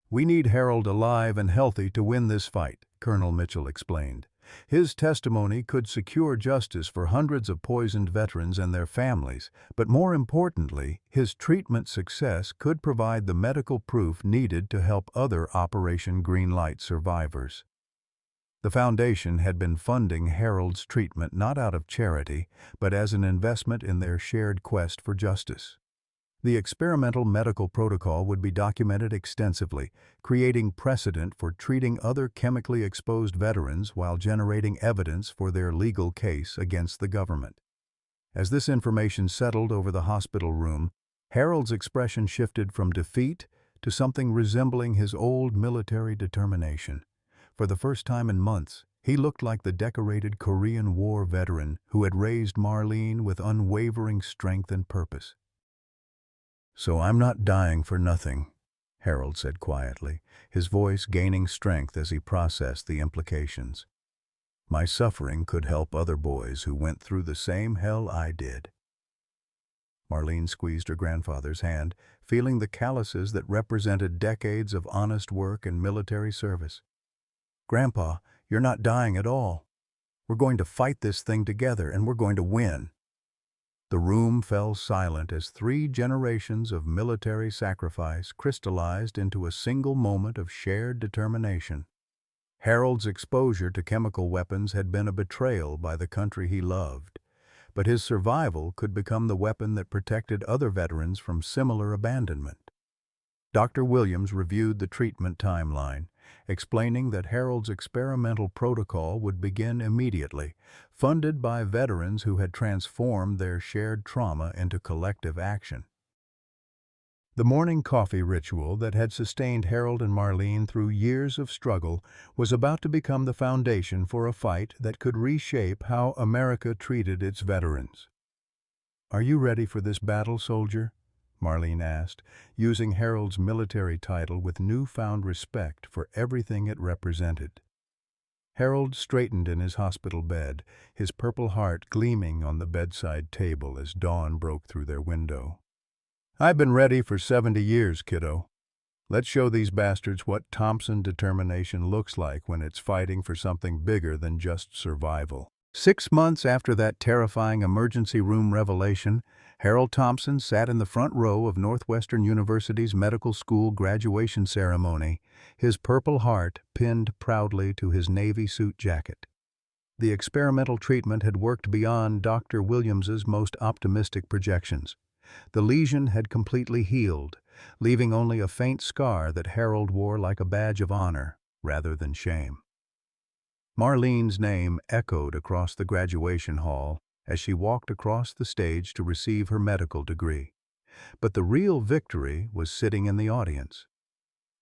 "We need Harold alive and healthy to win this fight," Colonel Mitchell explained. "His testimony could secure justice for hundreds of poisoned veterans and their families, but more importantly, his treatment success could provide the medical proof needed to help other Operation Green Light survivors." The foundation had been funding Harold's treatment not out of charity, but as an investment in their shared quest for justice. The experimental medical protocol would be documented extensively, creating precedent for treating other chemically exposed veterans while generating evidence for their legal case against the government. As this information settled over the hospital room, Harold's expression shifted from defeat to something resembling his old military determination. For the first time in months, he looked like the decorated Korean War veteran who had raised Marlene with unwavering strength and purpose. "So I'm not dying for nothing," Harold said quietly, his voice gaining strength as he processed the implications. "My suffering could help other boys who went through the same hell I did." Marlene squeezed her grandfather's hand, feeling the calluses that represented decades of honest work and military service. "Grandpa, you're not dying at all. We're going to fight this thing together, and we're going to win." The room fell silent as 3 generations of military sacrifice crystallized into a single moment of shared determination. Harold's exposure to chemical weapons had been a betrayal by the country he loved, but his survival could become the weapon that protected other veterans from similar abandonment. Dr. Williams reviewed the treatment timeline, explaining that Harold's experimental protocol would begin immediately, funded by veterans who had transformed their shared trauma into collective action. The morning coffee ritual that had sustained Harold and Marlene through years of struggle was about to become the foundation for a fight that could reshape how America treated its veterans. "Are you ready for this battle, soldier?" Marlene asked, using Harold's military title with newfound respect for everything it represented. Harold straightened in his hospital bed, his purple heart gleaming on the bedside table as dawn broke through their window. "I've been ready for 70 years, kiddo. Let's show these bastards what Thompson determination looks like when it's fighting for something bigger than just survival." 6 months after that terrifying emergency room revelation, Harold Thompson sat in the front row of Northwestern University's medical school graduation ceremony, his Purple Heart pinned proudly to his navy suit jacket. The experimental treatment had worked beyond Dr. Williams's most optimistic projections. The lesion had completely healed, leaving only a faint scar that Harold wore like a badge of honor rather than shame. Marlene's name echoed across the graduation hall as she walked across the stage to receive her medical degree. But the real victory was sitting in the audience.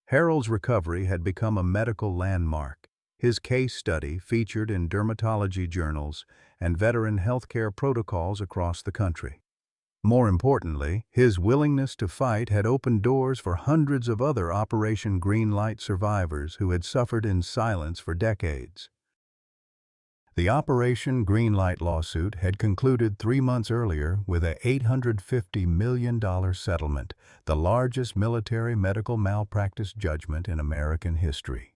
Harold's recovery had become a medical landmark, his case study featured in dermatology journals and veteran healthcare protocols across the country. More importantly, his willingness to fight had opened doors for hundreds of other Operation Greenlight survivors who had suffered in silence for decades. The Operation Greenlight lawsuit had concluded 3 months earlier with a $850 million settlement, the largest military medical malpractice judgment in American history.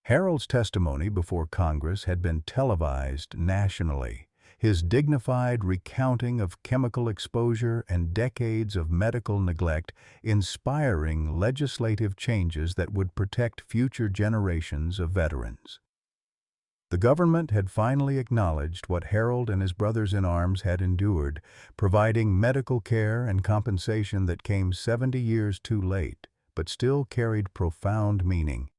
Harold's testimony before Congress had been televised nationally, his dignified recounting of chemical exposure and decades of medical neglect inspiring legislative changes that would protect future generations of veterans. The government had finally acknowledged what Harold and his brothers-in-arms had endured, providing medical care and compensation that came 70 years too late, but still carried profound meaning.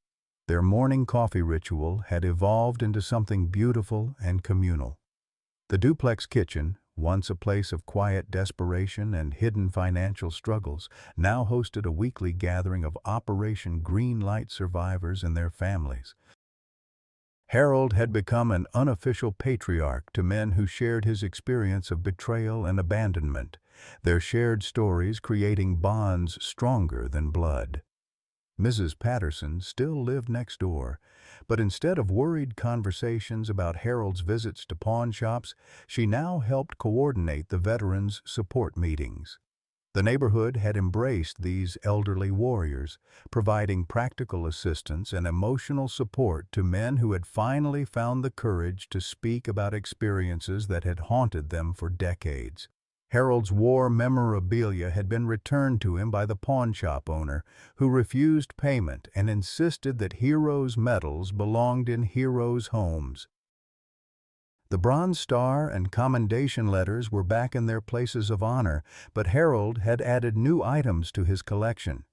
Their morning coffee ritual had evolved into something beautiful and communal. The duplex kitchen, once a place of quiet desperation and hidden financial struggles, now hosted a weekly gathering of Operation Greenlight survivors and their families. Harold had become an unofficial patriarch to men who shared his experience of betrayal and abandonment, their shared stories creating bonds stronger than blood. Mrs. Patterson still lived next door, but instead of worried conversations about Harold's visits to pawn shops, she now helped coordinate the veterans' support meetings. The neighborhood had embraced these elderly warriors, providing practical assistance and emotional support to men who had finally found the courage to speak about experiences that had haunted them for decades. Harold's war memorabilia had been returned to him by the pawn shop owner, who refused payment and insisted that heroes' medals belonged in heroes' homes. The Bronze Star and commendation letters were back in their places of honor, but Harold had added new items to his collection.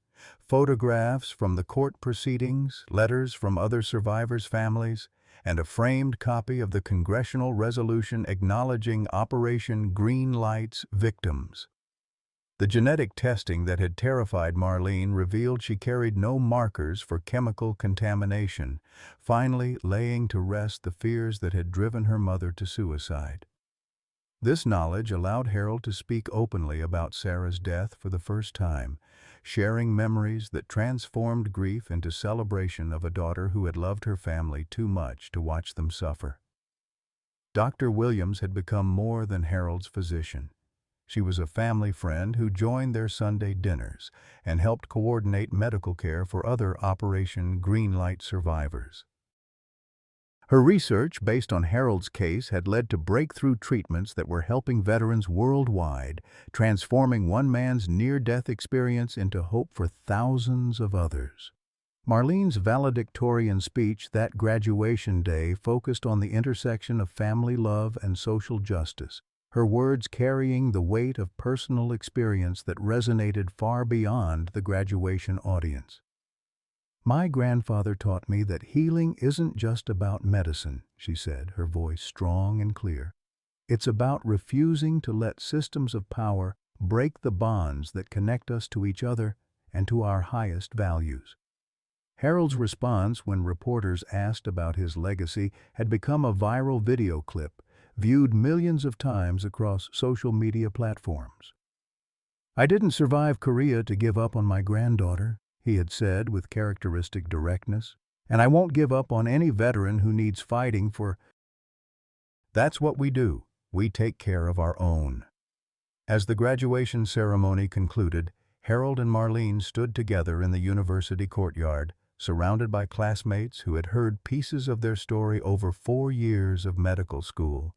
Photographs from the court proceedings, letters from other survivors' families, and a framed copy of the congressional resolution acknowledging Operation Greenlight's victims. The genetic testing that had terrified Marlene revealed she carried no markers for chemical contamination, finally laying to rest the fears that had driven her mother to suicide. This knowledge allowed Harold to speak openly about Sarah's death for the first time, sharing memories that transformed grief into celebration of a daughter who had loved her family too much to watch them suffer. Dr. Williams had become more than Harold's physician. She was a family friend who joined their Sunday dinners and helped coordinate medical care for other Operation Greenlight survivors. Her research based on Harold's case had led to breakthrough treatments that were helping veterans worldwide, transforming one man's near-death experience into hope for thousands of others. Marlene's valedictorian speech that graduation day focused on the intersection of family love and social justice, her words carrying the weight of personal experience that resonated far beyond the graduation audience. "My grandfather taught me that healing isn't just about medicine," she said, her voice strong and clear. "It's about refusing to let systems of power break the bonds that connect us to each other and to our highest values." Harold's response when reporters asked about his legacy had become a viral video clip, viewed millions of times across social media platforms. "I didn't survive Korea to give up on my granddaughter," he had said with characteristic directness, "and I won't give up on any veteran who needs fighting for." That's what we do. We take care of our own. As the graduation ceremony concluded, Harold and Marlene stood together in the university courtyard, surrounded by classmates who had heard pieces of their story over 4 years of medical school.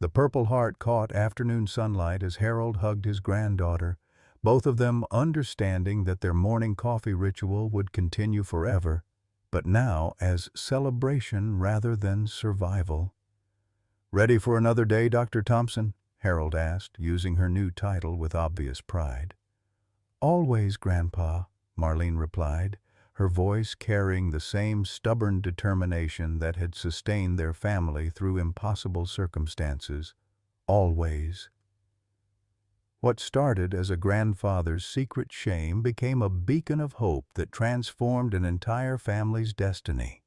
The Purple Heart caught afternoon sunlight as Harold hugged his granddaughter, both of them understanding that their morning coffee ritual would continue forever, but now as celebration rather than survival. "Ready for another day, Dr. Thompson?" Harold asked, using her new title with obvious pride. "Always, Grandpa," Marlene replied, her voice carrying the same stubborn determination that had sustained their family through impossible circumstances. Always. What started as a grandfather's secret shame became a beacon of hope that transformed an entire family's destiny.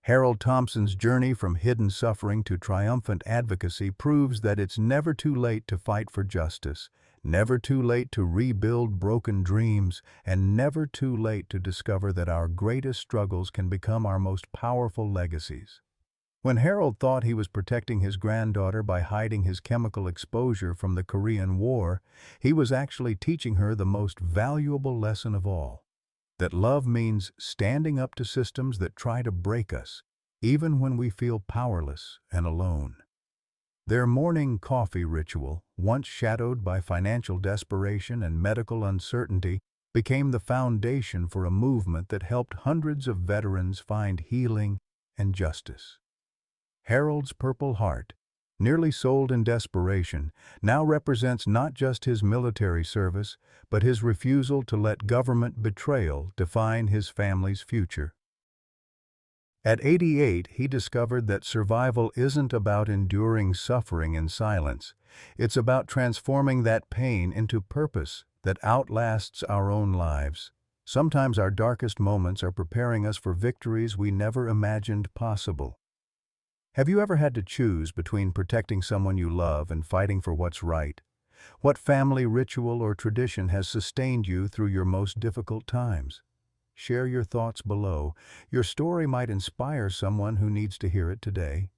Harold Thompson's journey from hidden suffering to triumphant advocacy proves that it's never too late to fight for justice, never too late to rebuild broken dreams, and never too late to discover that our greatest struggles can become our most powerful legacies. When Harold thought he was protecting his granddaughter by hiding his chemical exposure from the Korean War, he was actually teaching her the most valuable lesson of all: that love means standing up to systems that try to break us, even when we feel powerless and alone. Their morning coffee ritual, once shadowed by financial desperation and medical uncertainty, became the foundation for a movement that helped hundreds of veterans find healing and justice. Harold's Purple Heart, nearly sold in desperation, now represents not just his military service, but his refusal to let government betrayal define his family's future. At 88, he discovered that survival isn't about enduring suffering in silence. It's about transforming that pain into purpose that outlasts our own lives. Sometimes our darkest moments are preparing us for victories we never imagined possible. Have you ever had to choose between protecting someone you love and fighting for what's right? What family ritual or tradition has sustained you through your most difficult times? Share your thoughts below. Your story might inspire someone who needs to hear it today.